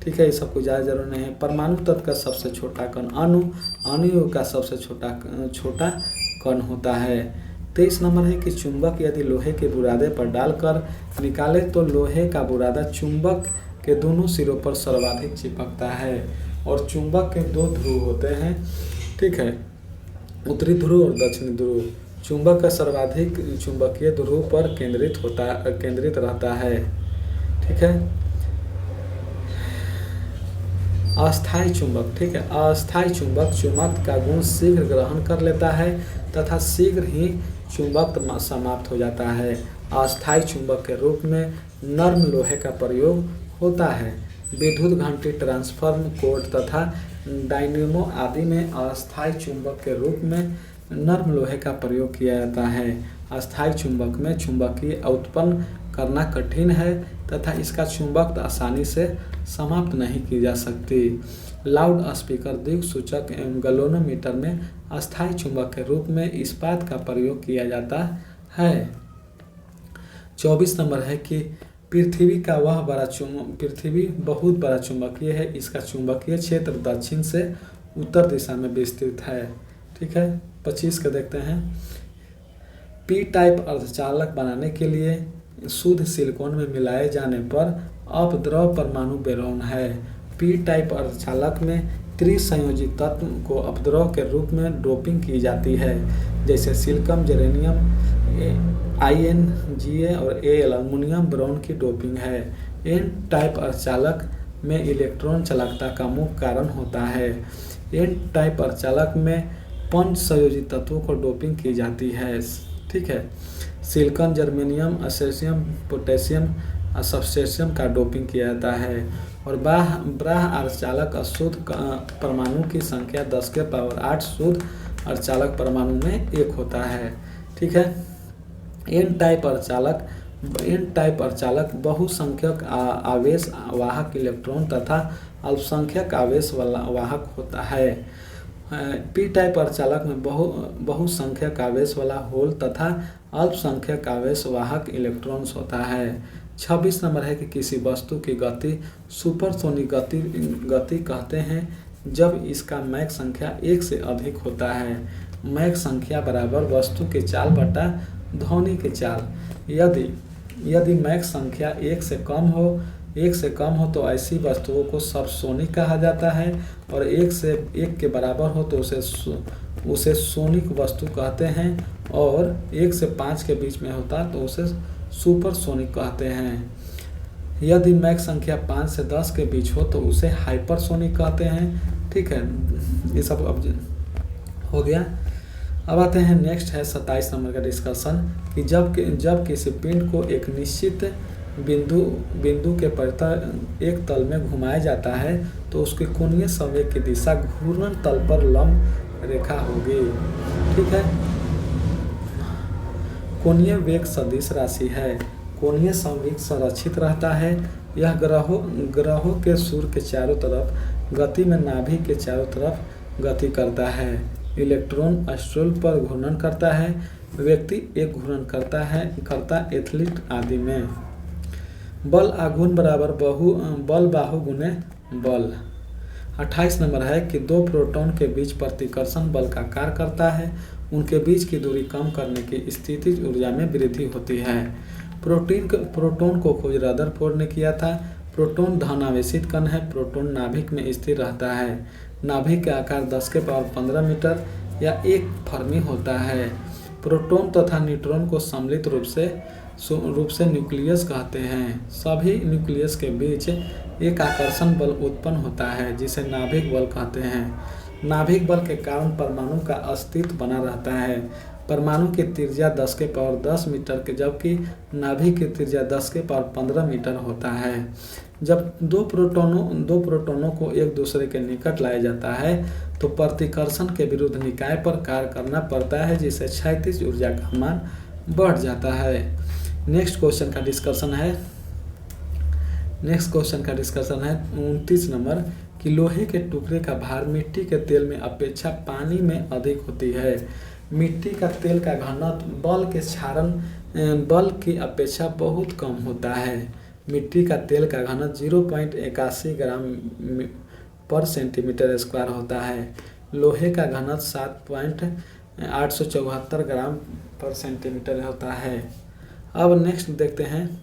ठीक है, ये सब कुछ ज़्यादा जरूरी नहीं है। परमाणु तत्व का सबसे छोटा कण अणु का सबसे छोटा कण होता है। 23 नंबर है कि चुंबक यदि लोहे के बुरादे पर डालकर निकाले तो लोहे का बुरादा चुंबक के दोनों सिरों पर सर्वाधिक चिपकता है। और चुंबक के 2 ध्रुव होते हैं, ठीक है, उत्तरी ध्रुव और दक्षिणी ध्रुव। चुंबक का सर्वाधिक चुंबकीय ध्रुव पर केंद्रित रहता है। ठीक है। अस्थायी चुंबक, ठीक है, अस्थायी चुंबक का गुण शीघ्र ग्रहण कर लेता है तथा शीघ्र ही चुंबक समाप्त हो जाता है। अस्थायी चुंबक के रूप में नर्म लोहे का प्रयोग होता है। विद्युत घंटी, ट्रांसफार्म, कोड तथा डायनेमो आदि में अस्थायी चुंबक के रूप में नर्म लोहे का प्रयोग किया जाता है। अस्थायी चुंबक में चुंबकीय उत्पन्न करना कठिन है तथा इसका चुंबक आसानी से समाप्त नहीं की जा सकती। लाउड स्पीकर, दिक्सूचक एवं गैल्वेनोमीटर में अस्थायी चुंबक के रूप में इस्पात का प्रयोग किया जाता है। 24 नंबर है कि पृथ्वी बहुत बड़ा चुंबकीय है। इसका चुंबकीय क्षेत्र दक्षिण से उत्तर दिशा में विस्तृत है। ठीक है, 25 का देखते हैं। पी टाइप अर्धचालक बनाने के लिए शुद्ध सिलिकॉन में मिलाए जाने पर अपद्रव परमाणु बोरॉन है। पी टाइप अर्धचालक में त्रिसंयोजी तत्व को अपद्रव के रूप में डोपिंग की जाती है, जैसे सिलिकॉन, जेरेनियम, InGa और Al एल्युमिनियम बोरॉन की डोपिंग है। एन टाइप अर्धचालक में इलेक्ट्रॉन चालकता का मुख्य कारण होता है। एन टाइप अर्धचालक में पंच संयोजी तत्वों को डोपिंग की जाती है। ठीक है, सिलिकॉन, जर्मेनियम, असेशियम, पोटेशियम, सबस्टेशियम का डोपिंग किया जाता है। और बाह्य अर्धचालक अशुद्ध परमाणु की संख्या 10⁸ शुद्ध अर्धचालक परमाणु में 1 होता है। ठीक है, एन टाइप अर्धचालक बहुसंख्यक आवेश वाहक इलेक्ट्रॉन तथा अल्पसंख्यक आवेश वाहक होता है। पी टाइप अर्धचालक में बहुसंख्यक आवेश वाला होल तथा अल्पसंख्यक आवेश वाहक इलेक्ट्रॉन्स होता है। 26 नंबर है कि किसी वस्तु की गति सुपरसोनिक गति कहते हैं जब इसका मैक संख्या 1 से अधिक होता है। मैक संख्या बराबर वस्तु की चाल बटा ध्वनि की चाल। यदि मैक संख्या 1 से कम हो तो ऐसी वस्तुओं को सबसोनिक कहा जाता है और 1 के बराबर हो तो उसे सोनिक वस्तु कहते हैं और 1 से 5 के बीच में होता तो उसे सुपरसोनिक कहते हैं। यदि मैक संख्या 5 से 10 के बीच हो तो उसे हाइपरसोनिक कहते हैं। ठीक है, ये सब अब हो गया। अब आते हैं नेक्स्ट है 27 नंबर का डिस्कशन कि जब किसी पिंड को एक निश्चित बिंदु के परितः एक तल में घुमाया जाता है तो उसके कोणीय संवेग की दिशा घूर्णन तल पर लंब रेखा होगी। ठीक है, कोणीय वेग सदिश राशि है। कोणीय संवेग संरक्षित रहता है। यह ग्रहों के सूर्य के चारों तरफ गति में नाभि के चारों तरफ गति करता है। इलेक्ट्रॉन अस्ट्रोल पर घूर्णन करता है। व्यक्ति एक घूर्णन करता एथलीट आदि में। बल आघूर्ण बराबर बल बाहु गुने बल। 28 नंबर है कि 2 प्रोटॉन के बीच प्रतिकर्षण बल का कार्य करता है। उनके बीच की दूरी कम करने की स्थितिज ऊर्जा में वृद्धि होती है। प्रोटॉन को खोज रदरफोर्ड ने किया था। प्रोटॉन धनावेशित कण है। प्रोटॉन नाभिक में स्थिर रहता है। नाभिक का आकार 10⁻15 मीटर या 1 फर्मी होता है। प्रोटॉन तथा न्यूट्रॉन को सम्मिलित रूप से न्यूक्लियस कहते हैं। सभी न्यूक्लियस के बीच एक आकर्षण बल उत्पन्न होता है जिसे नाभिक बल कहते हैं। नाभिक बल के कारण परमाणु का अस्तित्व बना रहता है। परमाणु की त्रिज्या 10⁻10 मीटर के जबकि नाभिक की त्रिज्या 10⁻15 मीटर होता है। जब दो प्रोटॉनों को एक दूसरे के निकट लाया जाता है तो प्रतिकर्षण के विरुद्ध निकाय पर कार्य करना पड़ता है जिससे क्षैतिज ऊर्जा का मान बढ़ जाता है। नेक्स्ट क्वेश्चन का डिस्कशन है 29 नंबर कि लोहे के टुकड़े का भार मिट्टी के तेल में अपेक्षा पानी में अधिक होती है। मिट्टी का तेल का घनत्व बल की अपेक्षा बहुत कम होता है। मिट्टी का तेल का घनत्व 0.81 ग्राम पर सेंटीमीटर स्क्वायर होता है। लोहे का घनत्व 7.874 ग्राम पर सेंटीमीटर होता है। अब नेक्स्ट देखते हैं,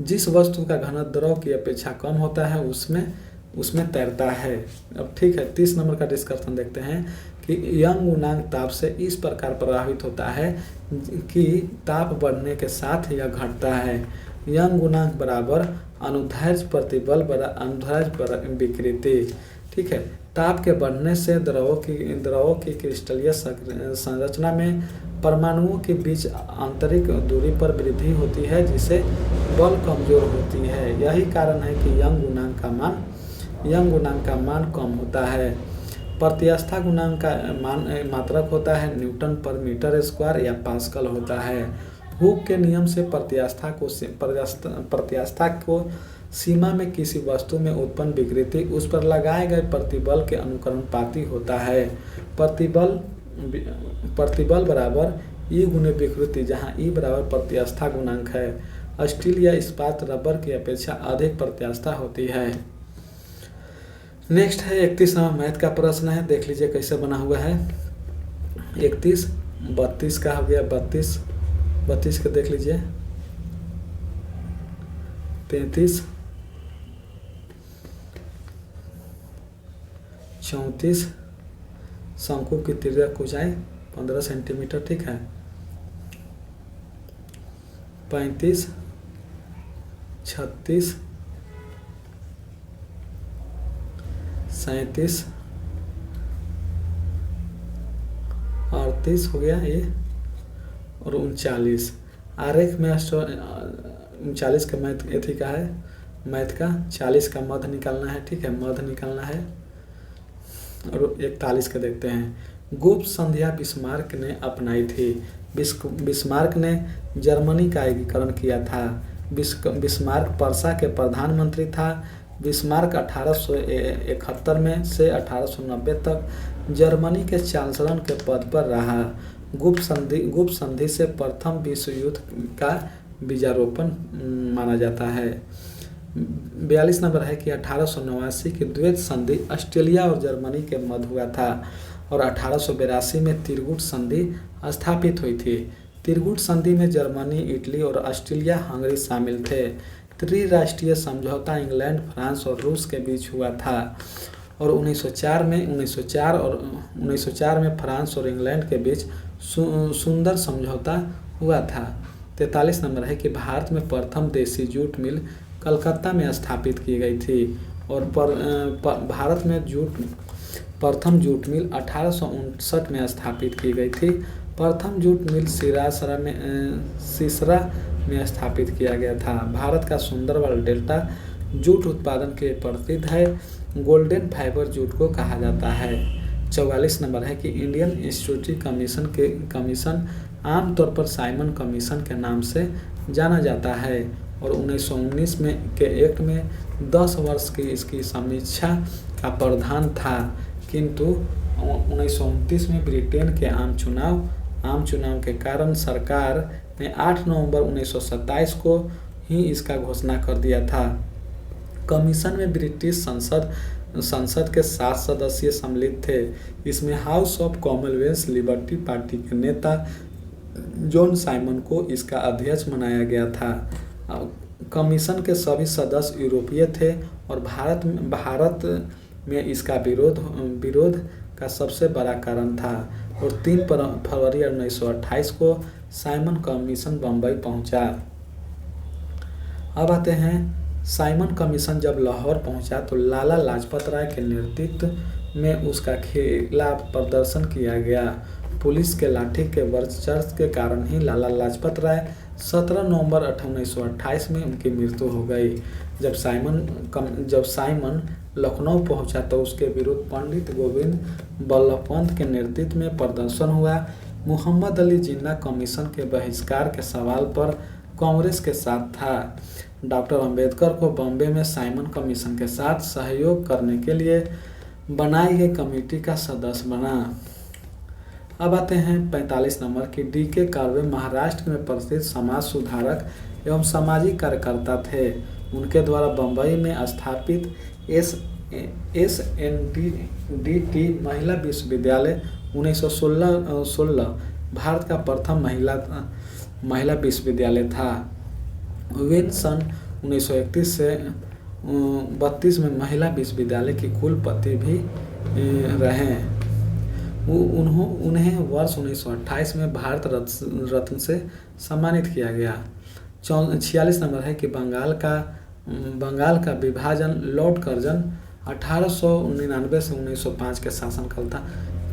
जिस वस्तु का घनत्व द्रव की अपेक्षा कम होता है उसमें तैरता है। अब ठीक है, 30 नंबर का डिस्कशन देखते हैं कि यंग गुणांक ताप से इस प्रकार प्रभावित होता है कि ताप बढ़ने के साथ यह घटता है। यंग गुणांक बराबर अनुदैर्ध्य प्रतिबल बराबर अनुदैर्ध्य विकृति। ठीक है, ताप के बढ़ने से द्रवों की क्रिस्टलीय संरचना में परमाणुओं के बीच आंतरिक दूरी पर वृद्धि होती है जिससे बल कमजोर होती है। यही कारण है कि यंग गुणांक का मान कम होता है। प्रत्यास्था गुणांक का मात्रक होता है न्यूटन पर मीटर स्क्वायर या पास्कल होता है। हुक के नियम से प्रत्यास्था को सीमा में किसी वस्तु में उत्पन्न विकृति उस पर लगाए गए प्रतिबल के अनुकरणपाती होता है। प्रतिबल बराबर ई गुने विकृति, जहाँ ई बराबर प्रत्यास्था गुणांक है। स्टील या इस्पात रबर की अपेक्षा अधिक प्रत्यास्था होती है। नेक्स्ट है 31 नंबर मैथ का प्रश्न है, देख लीजिए कैसे बना हुआ है। 31 32 का हो गया, 32 का देख लीजिए, 33 34 शंकु की तिर्यक ऊंचाई 15 सेंटीमीटर। ठीक है, 35 36 37 38 हो गया ये, और 39 आरेख में 39 का मैथ का 40 का मध्य निकालना है। ठीक है, मध्य निकालना है। और 41 का देखते हैं, गुप्त संध्या बिस्मार्क ने अपनाई थी। बिस्मार्क ने जर्मनी का एकीकरण किया था। बिस्मार्क पर्सा के प्रधानमंत्री था। बिस्मार्क 1871 में से 1890 तक जर्मनी के चांसलर के पद पर रहा। गुप्त संधि से प्रथम विश्व युद्ध का बीजारोपण माना जाता है। 42 नंबर है कि 1889 की द्वैत संधि ऑस्ट्रेलिया और जर्मनी के मध्य हुआ था और 1882 में त्रिगुट संधि स्थापित हुई थी। त्रिगुट संधि में जर्मनी, इटली और ऑस्ट्रेलिया हंगरी शामिल थे। त्रिराष्ट्रीय समझौता इंग्लैंड, फ्रांस और रूस के बीच हुआ था और 1904 में फ्रांस और इंग्लैंड के बीच सुंदर समझौता हुआ था। 43 नंबर है कि भारत में प्रथम देसी जूट मिल कलकत्ता में स्थापित की गई थी और भारत में प्रथम जूट मिल 1859 में स्थापित की गई थी। प्रथम जूट मिल सिसरा में स्थापित किया गया था। भारत का सुंदरबन डेल्टा जूट उत्पादन के प्रसिद्ध है। गोल्डन फाइबर जूट को कहा जाता है। 44 नंबर है कि इंडियन इंस्टीट्यूट कमीशन आमतौर पर साइमन कमीशन के नाम से जाना जाता है और 1919 के एक्ट में 10 वर्ष की इसकी समीक्षा का प्रावधान था, किंतु 1929 में ब्रिटेन के आम चुनाव के कारण सरकार ने 8 नवंबर 1927 को ही इसका घोषणा कर दिया था। कमीशन में ब्रिटिश संसद के 7 सदस्य सम्मिलित थे। इसमें house of Commonwealth liberty party के नेता जॉन साइमन को इसका अध्यक्ष बनाया गया था। कमीशन के सभी सदस्य यूरोपीय थे और भारत में इसका विरोध का सबसे बड़ा कारण था। और 3 फरवरी 1928 को साइमन कमीशन बम्बई पहुंचा। अब आते हैं, साइमन कमीशन जब लाहौर पहुंचा तो लाला लाजपत राय के नेतृत्व में उसका खिलाफ प्रदर्शन किया गया। पुलिस के लाठी के वर्चस्व के कारण ही लाला लाजपत राय 17 नवंबर 1928 में उनकी मृत्यु हो गई। जब साइमन लखनऊ पहुंचा तो उसके विरुद्ध पंडित गोविंद बल्लभ पंत के नेतृत्व में प्रदर्शन हुआ। मोहम्मद अली जिन्ना कमीशन के बहिष्कार के सवाल पर कांग्रेस के साथ था। डॉक्टर अंबेडकर को बॉम्बे में साइमन कमीशन के साथ सहयोग करने के लिए बनाई गई कमेटी का सदस्य बना। अब आते हैं 45 नंबर की D.K. कर्वे महाराष्ट्र में प्रसिद्ध समाज सुधारक एवं सामाजिक कार्यकर्ता थे। उनके द्वारा बम्बई में स्थापित SNDT महिला विश्वविद्यालय 1916 भारत का प्रथम महिला विश्वविद्यालय था। वेन सन 1931 से 32 में महिला विश्वविद्यालय की कुलपति भी रहे। उन्हें वर्ष 1928 में भारत रत्न से सम्मानित किया गया। 46 नंबर है कि बंगाल का विभाजन लॉर्ड कर्जन 1899 से 1905 के शासनकाल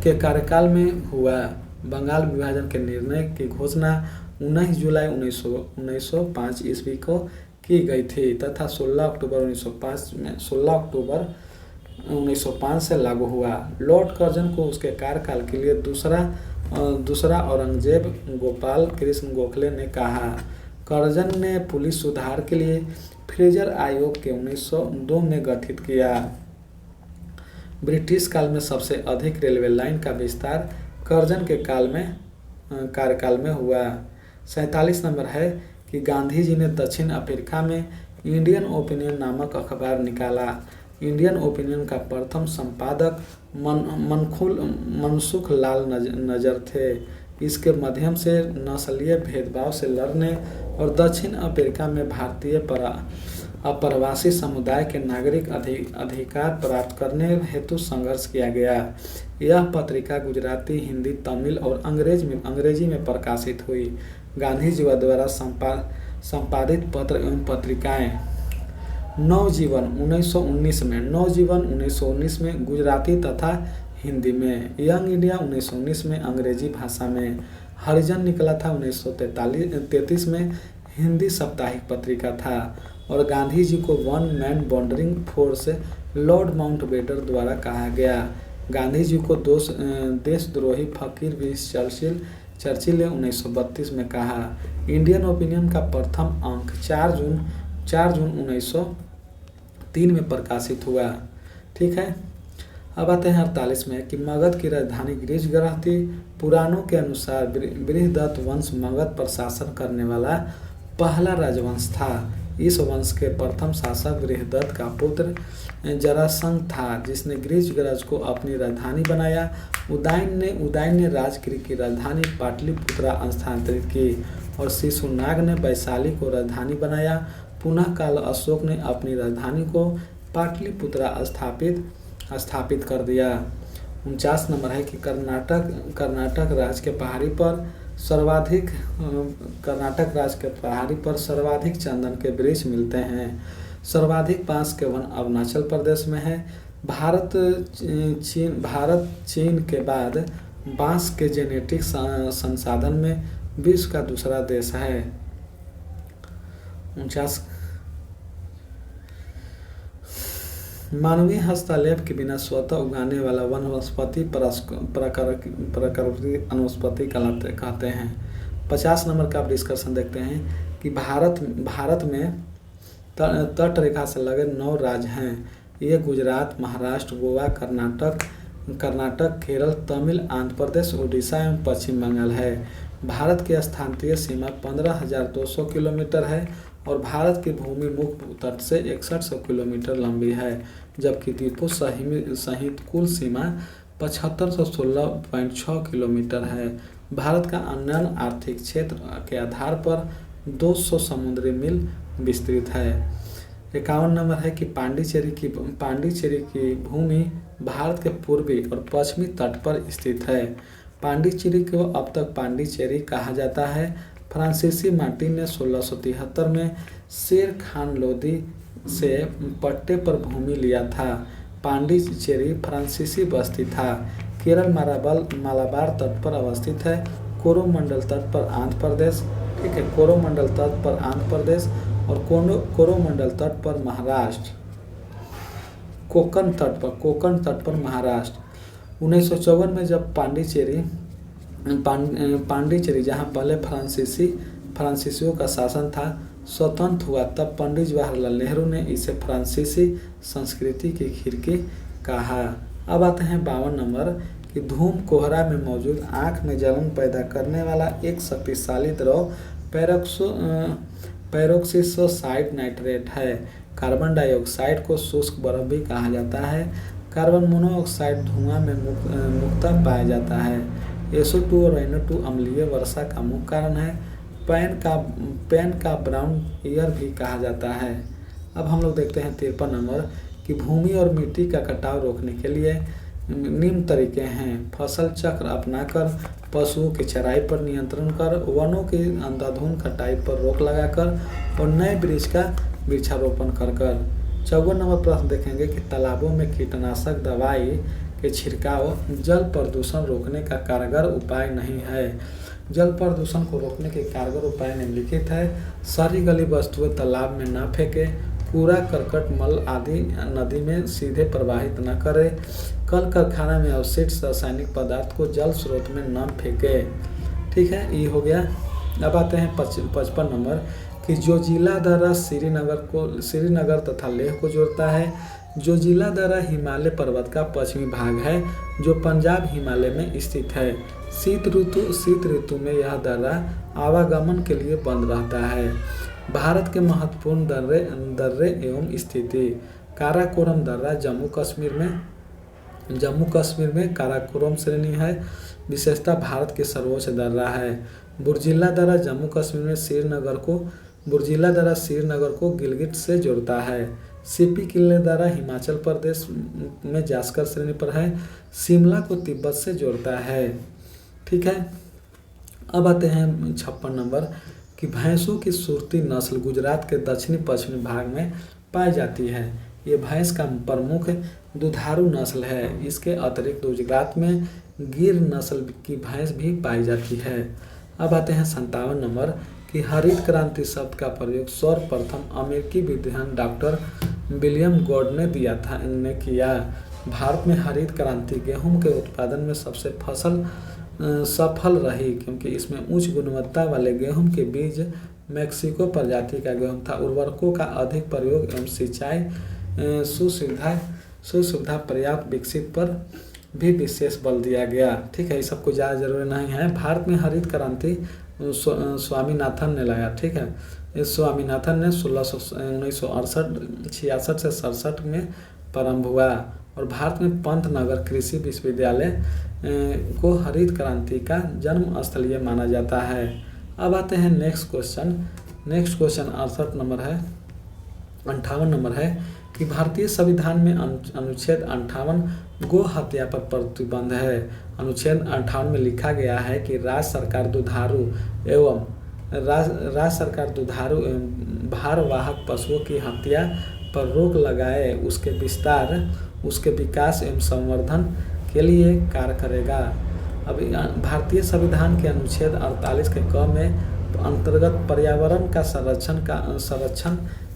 के कार्यकाल में हुआ। बंगाल विभाजन के निर्णय की घोषणा 19 जुलाई 1905 ईस्वी को की गई थी तथा 16 अक्टूबर 1905 से लागू हुआ। लॉर्ड कर्जन को उसके कार्यकाल के लिए दूसरा औरंगजेब गोपाल कृष्ण गोखले ने कहा। कर्जन ने पुलिस सुधार के लिए फ्रेजर आयोग के 1902 में गठित किया। ब्रिटिश काल में सबसे अधिक रेलवे लाइन का विस्तार कर्जन के कार्यकाल में हुआ। 47 नंबर है कि गांधी जी ने दक्षिण अफ्रीका में इंडियन ओपिनियन नामक अखबार निकाला। इंडियन ओपिनियन का प्रथम संपादक मनसुख लाल नजर थे। इसके माध्यम से नस्लीय भेदभाव से लड़ने और दक्षिण अफ्रीका में भारतीय अप्रवासी समुदाय के नागरिक अधिकार प्राप्त करने हेतु संघर्ष किया गया। यह पत्रिका गुजराती, हिंदी, तमिल और अंग्रेजी में प्रकाशित हुई। गांधी जी द्वारा संपादित पत्र एवं पत्रिकाएं। नवजीवन 1919 में गुजराती तथा हिंदी में। यंग इंडिया 1919 में अंग्रेजी भाषा में। हरिजन निकला था 1933 में हिंदी साप्ताहिक पत्रिका था। और गांधी जी को one man boundary force Lord Mountbatten द्वारा कहा गया। गांधी जी को देशद्रोही फकीर भी चर्चिल ने 1932 में कहा। इंडियन ओपिनियन का प्रथम अंक 4 जून 1903 में प्रकाशित हुआ। ठीक है, अब आते हैं 48 में कि मगध की राजधानी गिरिजगढ़ थी। पुराणों के अनुसार बृहदत्त वंश मगध पर शासन करने वाला पहला राजवंश था। इस वंश के प्रथम शासक बृहदत्त का पुत्र जरासंध था, जिसने गिरिजगढ़ को अपनी राजधानी बनाया। उदयन ने राजगिर की राजधानी पाटलिपुत्रा स्थानांतरित की और शिशुनाग ने वैशाली को राजधानी बनाया। पुनः काल अशोक ने अपनी राजधानी को पाटलिपुत्रा स्थापित कर दिया। 49 नंबर है कि कर्नाटक राज्य के पहाड़ी पर सर्वाधिक चंदन के वृक्ष मिलते हैं। सर्वाधिक बांस के वन अरुणाचल प्रदेश में है। भारत चीन के बाद बांस के जेनेटिक संसाधन में विश्व का दूसरा देश है। 49 मानवीय हस्तक्षेप के बिना स्वतः उगाने वाला वनस्पति प्राकृतिक वनस्पति कहते हैं। 50 नंबर का आप डिस्कशन देखते हैं कि भारत में तट रेखा से लगे 9 राज्य हैं। ये गुजरात, महाराष्ट्र, गोवा, कर्नाटक, केरल, तमिल, आंध्र प्रदेश, उड़ीसा एवं पश्चिम बंगाल है। भारत की स्थानीय सीमा 15,200 किलोमीटर है और भारत की भूमि मुख्य तट से 6100 किलोमीटर लंबी है, जबकि द्वीपों सहित कुल सीमा 7516.6 किलोमीटर है। भारत का अन्य आर्थिक क्षेत्र के आधार पर 200 समुद्री मील विस्तृत है। 51 नंबर है कि पांडिचेरी की भूमि भारत के पूर्वी और पश्चिमी तट पर स्थित है। पांडिचेरी को अब तक पांडिचेरी कहा जाता है। फ्रांसीसी मार्टिन ने 1673 में शेर खान लोदी से पट्टे पर भूमि लिया था। पांडिचेरी फ्रांसीसी बस्ती था। केरल मालाबार तट पर अवस्थित है। कोरोमंडल तट पर आंध्र प्रदेश, ठीक है, कोरोमंडल तट पर आंध्र प्रदेश और कोरोमंडल तट पर महाराष्ट्र। कोकण तट पर महाराष्ट्र। 1954 में जब पांडिचेरी जहां पहले फ्रांसीसियों का शासन था स्वतंत्र हुआ, तब पंडित जवाहरलाल नेहरू ने इसे फ्रांसीसी संस्कृति की खिड़की कहा। अब आते हैं 52 नंबर कि धूम कोहरा में मौजूद आँख में जलन पैदा करने वाला एक शक्तिशाली द्रव पेरोक्सिसोसाइड नाइट्रेट है। कार्बन डाइऑक्साइड को शुष्क बर्फ भी कहा जाता है। कार्बन मोनोऑक्साइड धुआं में मुक्तः पाया जाता है। SO2 और NO2 अम्लीय वर्षा का मुख्य कारण है। पेन का ब्राउन ईयर भी कहा जाता है। अब हम लोग देखते हैं 53 नंबर कि भूमि और मिट्टी का कटाव रोकने के लिए निम्न तरीके हैं। फसल चक्र अपनाकर, पशुओं की चराई पर नियंत्रण कर, वनों की अंधाधुंध कटाई पर रोक लगाकर और नए वृक्ष का वृक्षारोपण कर। 54 नंबर प्रश्न देखेंगे कि तालाबों में कीटनाशक दवाई के छिड़काव जल प्रदूषण रोकने का कारगर उपाय नहीं है। जल प्रदूषण को रोकने के कारगर उपाय निम्नलिखित है। सारी गली वस्तुएं तालाब में न फेंके, कूड़ा करकट मल आदि नदी में सीधे प्रवाहित न करे, कल कारखाना में अवशिष्ट रासायनिक पदार्थ को जल स्रोत में न फेंके। ठीक है, ये हो गया। अब आते हैं 55 नंबर कि जोजिला दर्रा श्रीनगर तथा लेह को जोड़ता है। जोजिला दर्रा हिमालय पर्वत का पश्चिमी भाग है जो पंजाब हिमालय में स्थित है। शीत ऋतु में यह दर्रा आवागमन के लिए बंद रहता है। भारत के महत्वपूर्ण दर्रे एवं स्थिति। काराकोरम दर्रा जम्मू कश्मीर में काराकोरम श्रेणी है। विशेषता भारत के सर्वोच्च दर्रा है। बुर्जिला दर्रा जम्मू कश्मीर में श्रीनगर को गिलगित से जोड़ता है। सीपी किले दर्रा हिमाचल प्रदेश में जास्कर श्रेणी पर है। शिमला को तिब्बत से जोड़ता है। ठीक है, अब आते हैं 56 नंबर कि भैंसों की सुरती नस्ल गुजरात के दक्षिणी पश्चिमी भाग में पाई जाती है। ये भैंस का प्रमुख दुधारू नस्ल है। इसके अतिरिक्त गुजरात में गिर नस्ल की भैंस भी पाई जाती है। अब आते हैं 57 नंबर कि हरित क्रांति शब्द का प्रयोग सर्वप्रथम अमेरिकी विद्वान डॉक्टर विलियम गॉड ने किया। भारत में हरित क्रांति गेहूं के उत्पादन में सबसे सफल रही क्योंकि इसमें उच्च गुणवत्ता वाले गेहूं के बीज मैक्सिको प्रजाति का गेहूं था। उर्वरकों का अधिक प्रयोग एवं सिंचाई सुविधा पर्याप्त विकसित पर भी विशेष बल दिया गया। ठीक है, ये सबको ज़्यादा जरूरी नहीं है। भारत में हरित क्रांति स्वामीनाथन ने लाया। ठीक है, इस स्वामीनाथन ने 1966 से 67 में प्रारंभ हुआ और भारत में पंतनगर कृषि विश्वविद्यालय को हरित क्रांति का जन्म स्थल ये माना जाता है। अब आते हैं नेक्स्ट क्वेश्चन 58 नंबर है कि भारतीय संविधान में अनुच्छेद 58 गो हत्या पर प्रतिबंध है। अनुच्छेद 58 में लिखा गया है कि राज्य सरकार दुधारू एवं भारवाहक पशुओं की हत्या पर रोक लगाए उसके विस्तार, उसके विकास एवं संवर्धन के लिए कार्य करेगा। अब भारतीय संविधान के अनुच्छेद 48 के क में अंतर्गत पर्यावरण का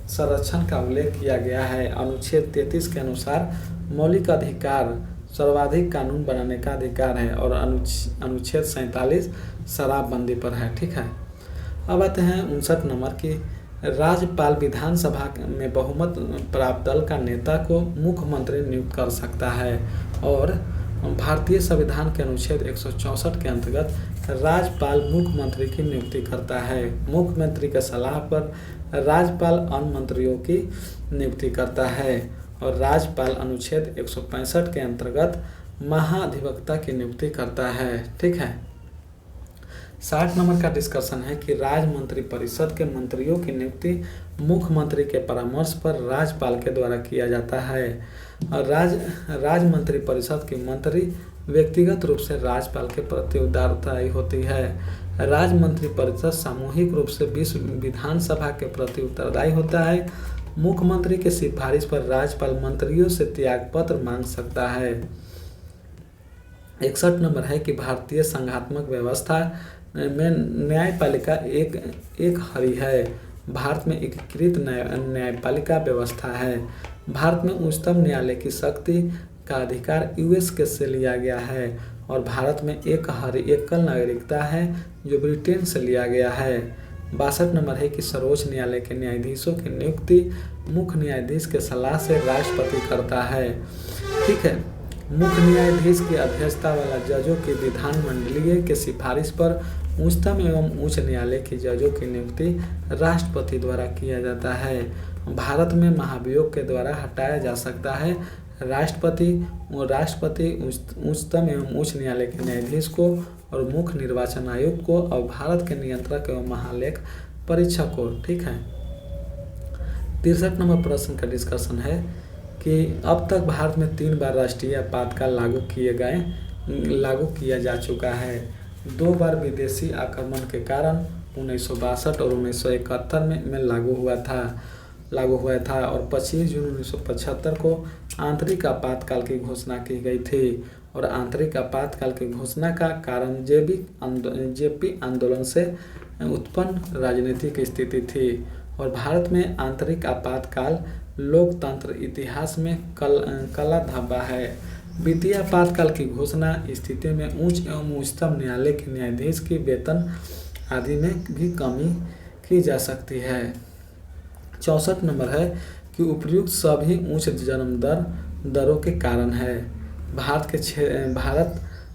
संरक्षण का उल्लेख किया गया है। अनुच्छेद 33 के अनुसार मौलिक अधिकार सर्वाधिक कानून बनाने का अधिकार है और अनुच्छेद 47 शराबबंदी पर है। ठीक है, अब आते हैं 59 नंबर की राज्यपाल विधानसभा में बहुमत प्राप्त दल का नेता को मुख्यमंत्री नियुक्त कर सकता है और भारतीय संविधान के अनुच्छेद 164 के अंतर्गत राज्यपाल मुख्यमंत्री की नियुक्ति करता है। मुख्यमंत्री के सलाह पर राज्यपाल अन्य मंत्रियों की नियुक्ति करता है और राज्यपाल अनुच्छेद 165 के अंतर्गत महाधिवक्ता की नियुक्ति करता है। ठीक है, 60 नंबर का डिस्कशन है कि राज्य मंत्रिपरिषद के मंत्रियों की नियुक्ति मुख्यमंत्री के परामर्श पर राज्यपाल के द्वारा किया जाता है। और राज्य मंत्रिपरिषद की मंत्री व्यक्तिगत रूप से राज्यपाल के प्रति उत्तरदायी होती है। राज्य मंत्रिपरिषद सामूहिक रूप से विधानसभा के प्रति उत्तरदायी होता है। मुख्यमंत्री की सिफारिश पर राज्यपाल मंत्रियों से त्यागपत्र मांग सकता है। 61 नंबर है कि भारतीय संघात्मक व्यवस्था में न्यायपालिका एक हरी है। भारत में एकीकृत न्यायपालिका व्यवस्था है। भारत में उच्चतम न्यायालय की शक्ति का अधिकार यूएस के से लिया गया है और भारत में एकल नागरिकता है जो ब्रिटेन से लिया गया है। 62 नंबर है कि सर्वोच्च न्यायालय के न्यायाधीशों की नियुक्ति मुख्य न्यायाधीश के सलाह से राष्ट्रपति करता है। ठीक है, मुख्य न्यायाधीश की अध्यक्षता वाला जजों की विधानमंडलीय के सिफारिश पर उच्चतम एवं उच्च न्यायालय की जजों की नियुक्ति राष्ट्रपति द्वारा किया जाता है। भारत में महाभियोग के द्वारा हटाया जा सकता है। राष्ट्रपति उच्चतम एवं उच्च न्यायालय के न्यायाधीश को और मुख्य निर्वाचन आयुक्त को और भारत के नियंत्रक एवं महालेख परीक्षक को। ठीक है, 63 नंबर प्रश्न का डिस्कशन है कि अब तक भारत में 3 बार राष्ट्रीय आपातकाल लागू किया जा चुका है। 2 बार विदेशी आक्रमण के कारण 1962 और 1971 में लागू हुआ था और 25 जून 1975 को आंतरिक आपातकाल की घोषणा की गई थी। और आंतरिक आपातकाल की घोषणा का कारण जेपी आंदोलन से उत्पन्न राजनीतिक स्थिति थी। और भारत में आंतरिक आपातकाल लोकतंत्र इतिहास में कला धब्बा है। वित्तीय आपातकाल की घोषणा स्थिति में उच्च एवं उच्चतम न्यायालय के न्यायाधीश की वेतन आदि में भी कमी की जा सकती है। 64 नंबर है कि उपर्युक्त सभी उच्च जन्म दरों के कारण है। भारत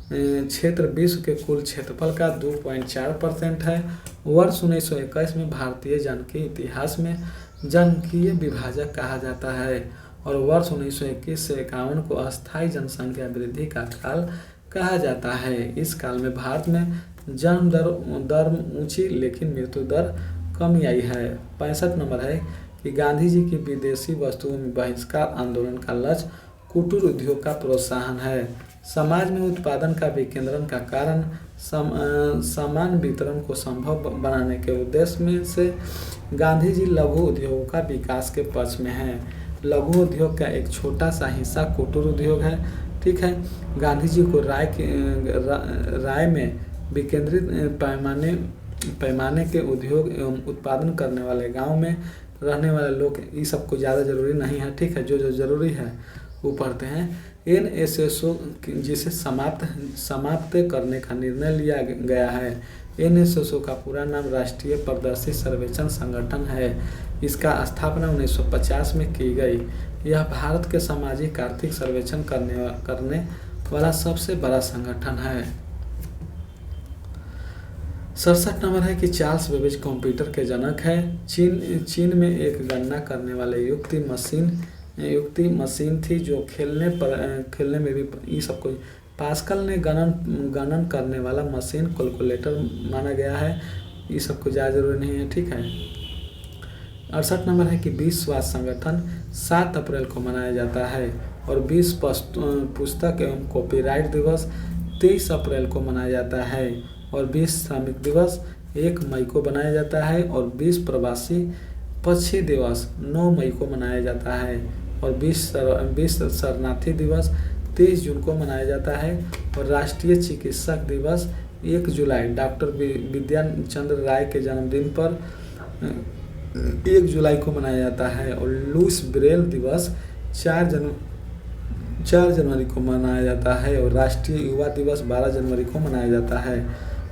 क्षेत्र विश्व के कुल क्षेत्रफल का 2.4% है। वर्ष 1921 में भारतीय जनकीय इतिहास में जनकीय विभाजक कहा जाता है और वर्ष 1921 से 51 को अस्थायी जनसंख्या वृद्धि का काल कहा जाता है। इस काल में भारत में जन्म दर ऊंची लेकिन मृत्यु दर कम आई है। 65 नंबर है कि गांधी जी की विदेशी वस्तुओं में बहिष्कार आंदोलन का लक्ष्य कुटीर उद्योग का प्रोत्साहन है। समाज में उत्पादन का विकेंद्रण का कारण समान वितरण को संभव बनाने के उद्देश्य में से गांधी जी लघु उद्योगों का विकास के पक्ष में है। लघु उद्योग का एक छोटा सा हिस्सा कुटीर उद्योग है। ठीक है, गांधी जी को राय में विकेंद्रित पैमाने के उद्योग एवं उत्पादन करने वाले गांव में रहने वाले लोग ये सबको ज़्यादा जरूरी नहीं है। ठीक है, जो जरूरी है वो पढ़ते हैं। NSSO जिसे समाप्त करने का निर्णय लिया गया है। NSSO का पूरा नाम राष्ट्रीय प्रदर्शी सर्वेक्षण संगठन है। इसका स्थापना 1950 में की गई। यह भारत के सामाजिक आर्थिक सर्वेक्षण करने वाला सबसे बड़ा संगठन है। 67 नंबर है कि चार्ल्स बेबेज कंप्यूटर के जनक है। चीन में एक गणना करने वाले युक्ति मशीन थी जो खेलने में भी ये सब कोई पास्कल ने गणन करने वाला मशीन कैलकुलेटर माना गया है। ये सब को ज़्यादा जरूरी नहीं है। ठीक है, 68 नंबर है कि विश्व स्वास्थ्य संगठन 7 अप्रैल को मनाया जाता है और विश्व पुस्तक एवं कॉपीराइट दिवस 23 अप्रैल को मनाया जाता है और विश्व श्रमिक दिवस 1 मई को मनाया जाता है और विश्व प्रवासी पक्षी दिवस 9 मई को मनाया जाता है और विश्व शरणार्थी दिवस 23 जून को मनाया जाता है और राष्ट्रीय चिकित्सक दिवस 1 जुलाई डॉक्टर विद्याचंद्र राय के जन्मदिन पर 1 जुलाई को मनाया जाता है और लुईस ब्रेल दिवस 4 जनवरी को मनाया जाता है और राष्ट्रीय युवा दिवस 12 जनवरी को मनाया जाता है।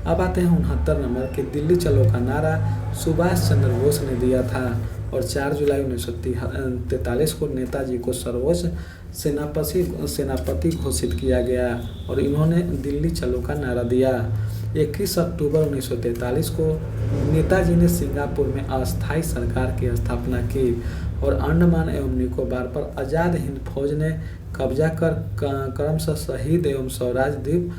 अब आते हैं 69 नंबर के दिल्ली चलो का नारा सुभाष चंद्र बोस ने दिया था और 4 जुलाई 1943 को नेताजी को सर्वोच्च सेनापति घोषित किया गया और इन्होंने दिल्ली चलो का नारा दिया। 21 अक्टूबर 1943 को नेताजी ने सिंगापुर में अस्थायी सरकार की स्थापना की और अंडमान एवं निकोबार पर आज़ाद हिंद फौज ने कब्जा कर क्रमशः शहीद एवं स्वराज द्वीप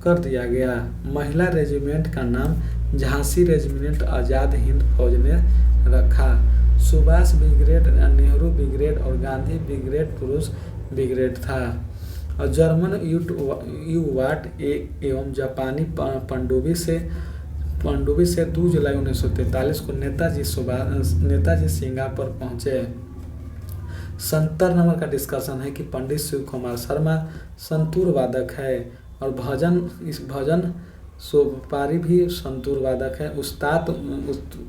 कर दिया गया। महिला रेजिमेंट का नाम झांसी रेजिमेंट आज़ाद हिंद फौज ने रखा। सुभाष ब्रिगेड, नेहरू ब्रिगेड और गांधी ब्रिगेड पुरुष ब्रिगेड था। और जर्मन यू वाट एवं जापानी पनडुब्बी से 2 जुलाई 1943 को नेताजी सिंगापुर पहुंचे। 70 नंबर का डिस्कशन है कि पंडित शिव कुमार शर्मा संतूर वादक है और भजन सोपारी भी संतूर वादक है।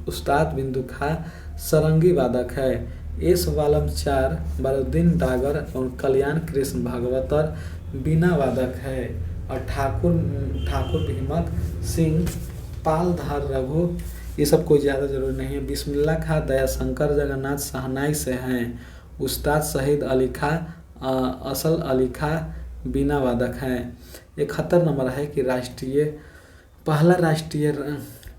उस्ताद बिंदु खां सरंगी वादक है। एस वालमचार बारुद्दीन डागर और कल्याण कृष्ण भागवतर बीना वादक है। और ठाकुर भीमक सिंह पालधार रघु, ये सब कोई ज़्यादा जरूरी नहीं है। बिस्मिल्लाह खां दयाशंकर जगन्नाथ शहनाई से हैं। उस्ताद शहीद अली खां असल अली खां बीना वादक हैं। 71 नंबर है कि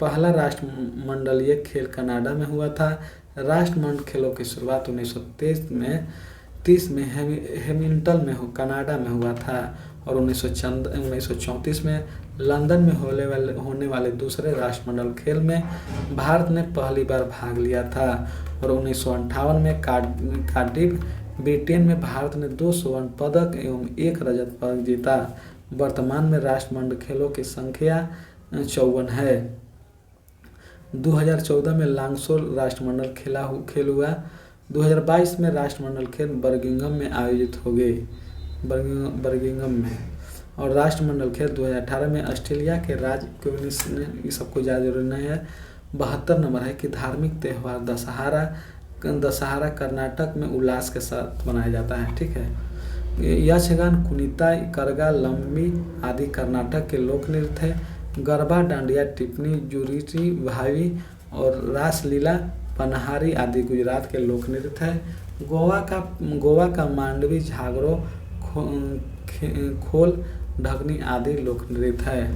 पहला राष्ट्रमंडलीय खेल कनाडा में हुआ था। राष्ट्रमंडल खेलों की शुरुआत 1930 में हैमिल्टन में कनाडा में हुआ था और 1934 में लंदन में होने वाले दूसरे राष्ट्रमंडल खेल में भारत ने पहली बार भाग लिया था। और 1958 में कार्डिफ ब्रिटेन में भारत ने 2 स्वर्ण पदक एवं 1 रजत पदक जीता। वर्तमान में राष्ट्रमंडल खेलों की संख्या 54 है। 2014 में लांगसोल राष्ट्रमंडल खेल हुआ। 2022 में राष्ट्रमंडल खेल बर्मिंघम में आयोजित हो गए, बर्मिंघम में। और राष्ट्रमंडल खेल 2018 में ऑस्ट्रेलिया के राज्य क्वींसलैंड, ये सबको ज़्यादा जरूरी नहीं है। 72 नंबर है कि धार्मिक त्यौहार दशहरा कर्नाटक में उल्लास के साथ मनाया जाता है। ठीक है। यक्षगान, कुनिता, करगा, लम्बी आदि कर्नाटक के लोक नृत्य है। गरबा, डांडिया, टिप्पणी, जुरीची, भावी और रासलीला, पनहारी आदि गुजरात के लोक नृत्य है। गोवा का मांडवी, झागरो, खोल, ढगनी आदि लोक नृत्य है।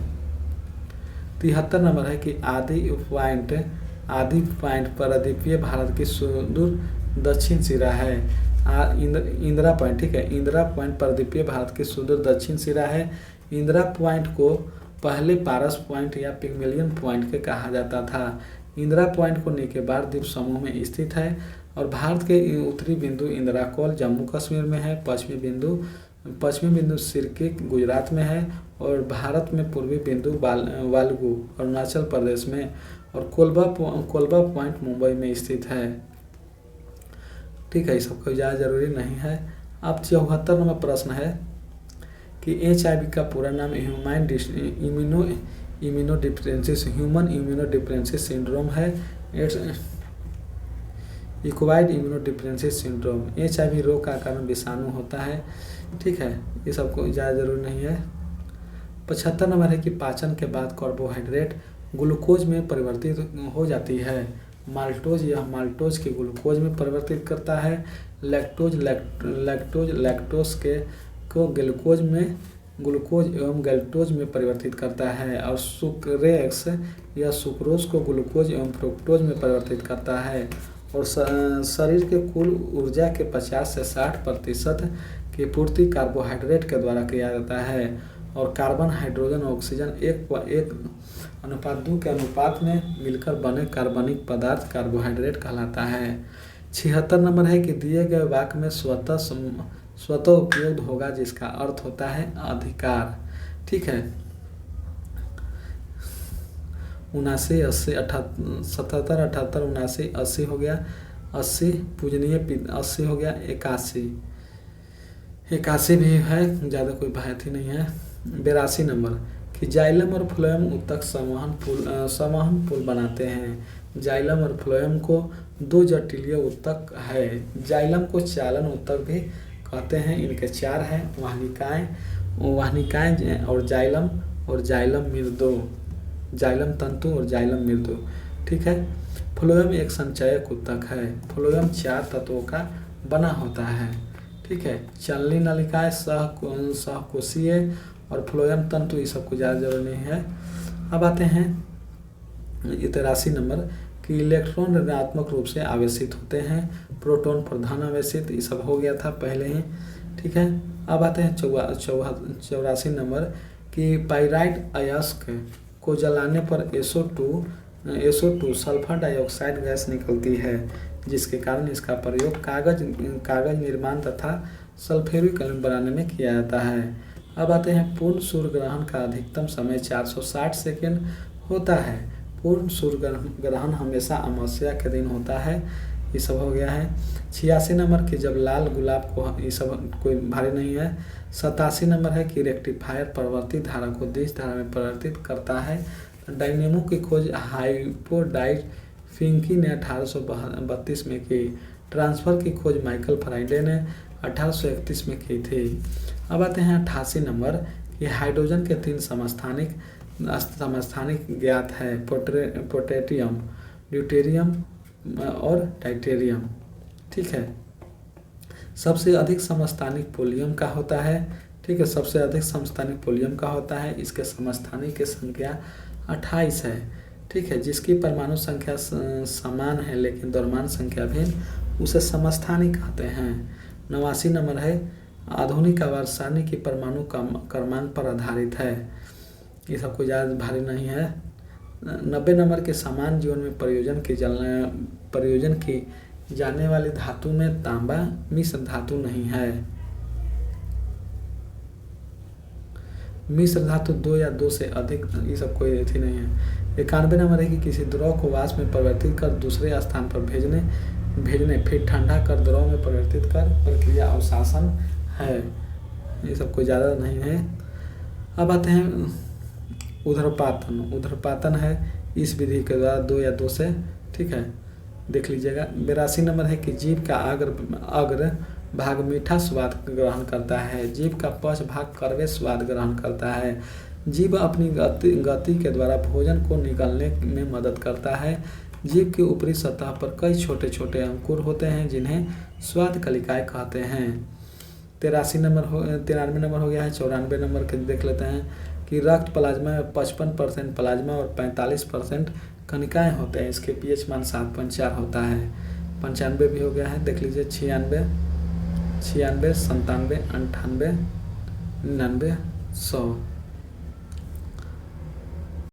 73 नंबर है कि आदि पॉइंट प्रायद्वीपीय भारत की सुदूर दक्षिण सिरा है। इंदिरा पॉइंट, ठीक है, इंदिरा पॉइंट प्रायद्वीपीय भारत की सुदूर दक्षिण सिरा है। इंदिरा पॉइंट को पहले पारस पॉइंट या पिग्मेलियन पॉइंट के कहा जाता था। इंदिरा पॉइंट को निकोबार द्वीप समूह में स्थित है। और भारत के उत्तरी बिंदु इंदिरा कौल जम्मू कश्मीर में है। पश्चिमी बिंदु सिरकिक गुजरात में है। और भारत में पूर्वी बिंदु वालगू अरुणाचल प्रदेश में। और कोलबा पॉइंट मुंबई में स्थित है। ठीक है, सब कोई ज़्यादा जरूरी नहीं है। अब 74 नंबर प्रश्न है कि HIV का पूरा नाम ह्यूमन इम्यूनोडिफिशियेंसी सिंड्रोम है। Acquired immunodeficiency syndrome. HIV रोग का कारण विषाणु होता है। ठीक है, ये सबको ज़्यादा जरूरी नहीं है। 75 नंबर है कि पाचन के बाद कार्बोहाइड्रेट ग्लूकोज में परिवर्तित हो जाती है। माल्टोज के ग्लूकोज में परिवर्तित करता है। लैक्टोज को ग्लूकोज एवं गैल्टोज में परिवर्तित करता है। और सुक्रेक्स या सुक्रोज को ग्लूकोज एवं फ्रुक्टोज में परिवर्तित करता है। और शरीर के कुल ऊर्जा के 50 से 60% की पूर्ति कार्बोहाइड्रेट के द्वारा किया जाता है। और कार्बन, हाइड्रोजन, ऑक्सीजन 1:2 के अनुपात में मिलकर बने कार्बनिक पदार्थ कार्बोहाइड्रेट कहलाता है। 76 नंबर है कि दिए गए वाक्य में स्वतः उपयोग होगा जिसका अर्थ होता है अधिकार। ठीक है। 79, 80, 77, 78, 79, 80 हो गया। 80 पूजनीय 80 हो गया। 81 भी है, ज़्यादा कोई बात ही नहीं है। 82 नंबर कि जाइलम और फ्लोएम उत्तक संवहन पुल बनाते हैं। जाइलम और फ्लोएम को 2 जटिलीय उत्तक है। जाइलम को चालन उत्तक भी कहते हैं। इनके 4 हैं, वाहनिकाएं और जाइलम मृदु, जाइलम तंतु और जाइलम मृदु। ठीक है। फ्लोएम एक संचयक उत्तक है। फ्लोएम 4 तत्वों का बना होता है। ठीक है। चलनी नलिकाएं सहकोशीय और फ्लोएम तंतु, ये सबको ज़्यादा जरूरी नहीं है। अब आते हैं 83 नंबर कि इलेक्ट्रॉन ऋणात्मक रूप से आवेशित होते हैं, प्रोटॉन प्रधान आवेशित, ये सब हो गया था पहले ही। ठीक है। अब आते हैं 84 नंबर कि कि पाइराइट अयस्क को जलाने पर SO2 सल्फर डाइऑक्साइड गैस निकलती है, जिसके कारण इसका प्रयोग कागज निर्माण तथा सल्फ्यूरिक एसिड बनाने में किया जाता है। अब आते हैं पूर्ण सूर्य ग्रहण का अधिकतम समय 460 सेकेंड होता है। पूर्ण सूर्य ग्रहण हमेशा अमावस्या के दिन होता है। ये सब हो गया है। 86 नंबर की जब लाल गुलाब को, ये सब कोई भारी नहीं है। 87 नंबर है कि रेक्टिफायर परिवर्तित धारा को दिश धारा में परिवर्तित करता है। डायनेमो की खोज हाइपोडाइट फिंकी ने 1832 में की। ट्रांसफर की खोज माइकल फैराडे ने 1831 में की थी। अब आते हैं 88 नंबर कि हाइड्रोजन के 3 समस्थानिक ज्ञात है, पोटेशियम, ड्यूटेरियम और टाइटेरियम। ठीक है। सबसे अधिक समस्थानिक पोलियम का होता है। ठीक है, सबसे अधिक समस्थानिक पोलियम का होता है। इसके समस्थानिक की संख्या 28 है। ठीक है, जिसकी परमाणु संख्या समान है लेकिन द्रव्यमान संख्या भिन्न, उसे समस्थानिक कहते हैं। 89 नंबर है आधुनिक आवर्त सारणी की परमाणु क्रमांक पर आधारित है। ये सब कोई ज़्यादा भारी नहीं है। 90 नंबर के समान जीवन में प्रयोजन की जाने वाली धातु में तांबा मिश्र धातु नहीं है। मिश्र धातु 2 या 2 से अधिक, ये सब कोई थी नहीं है। 91 नंबर है कि किसी द्रव को वाष्प में परिवर्तित कर दूसरे स्थान पर भेजने फिर ठंडा कर द्रव में परिवर्तित कर प्रक्रिया अवशासन है। ये सब कोई ज़्यादा नहीं है। अब आते हैं ऊर्ध्वपातन है इस विधि के द्वारा 2 या 2 से। ठीक है, देख लीजिएगा। 82 नंबर है कि जीभ का अग्र भाग मीठा स्वाद ग्रहण करता है, जीभ का पश्च भाग कड़वे स्वाद ग्रहण करता है। जीभ अपनी गति के द्वारा भोजन को निगलने में मदद करता है। जीभ की ऊपरी सतह पर कई छोटे छोटे अंकुर होते हैं जिन्हें स्वाद कलिकाएं कहते हैं। 93 नंबर हो 93 नंबर हो गया है। 94 नंबर के देख लेते हैं कि रक्त प्लाज्मा में 55% प्लाज्मा और 45% कणिकाएं होते हैं। इसके pH मान 7.4 होता है। 95 भी हो गया है, देख लीजिए। 96, 97, 98, 99, 100।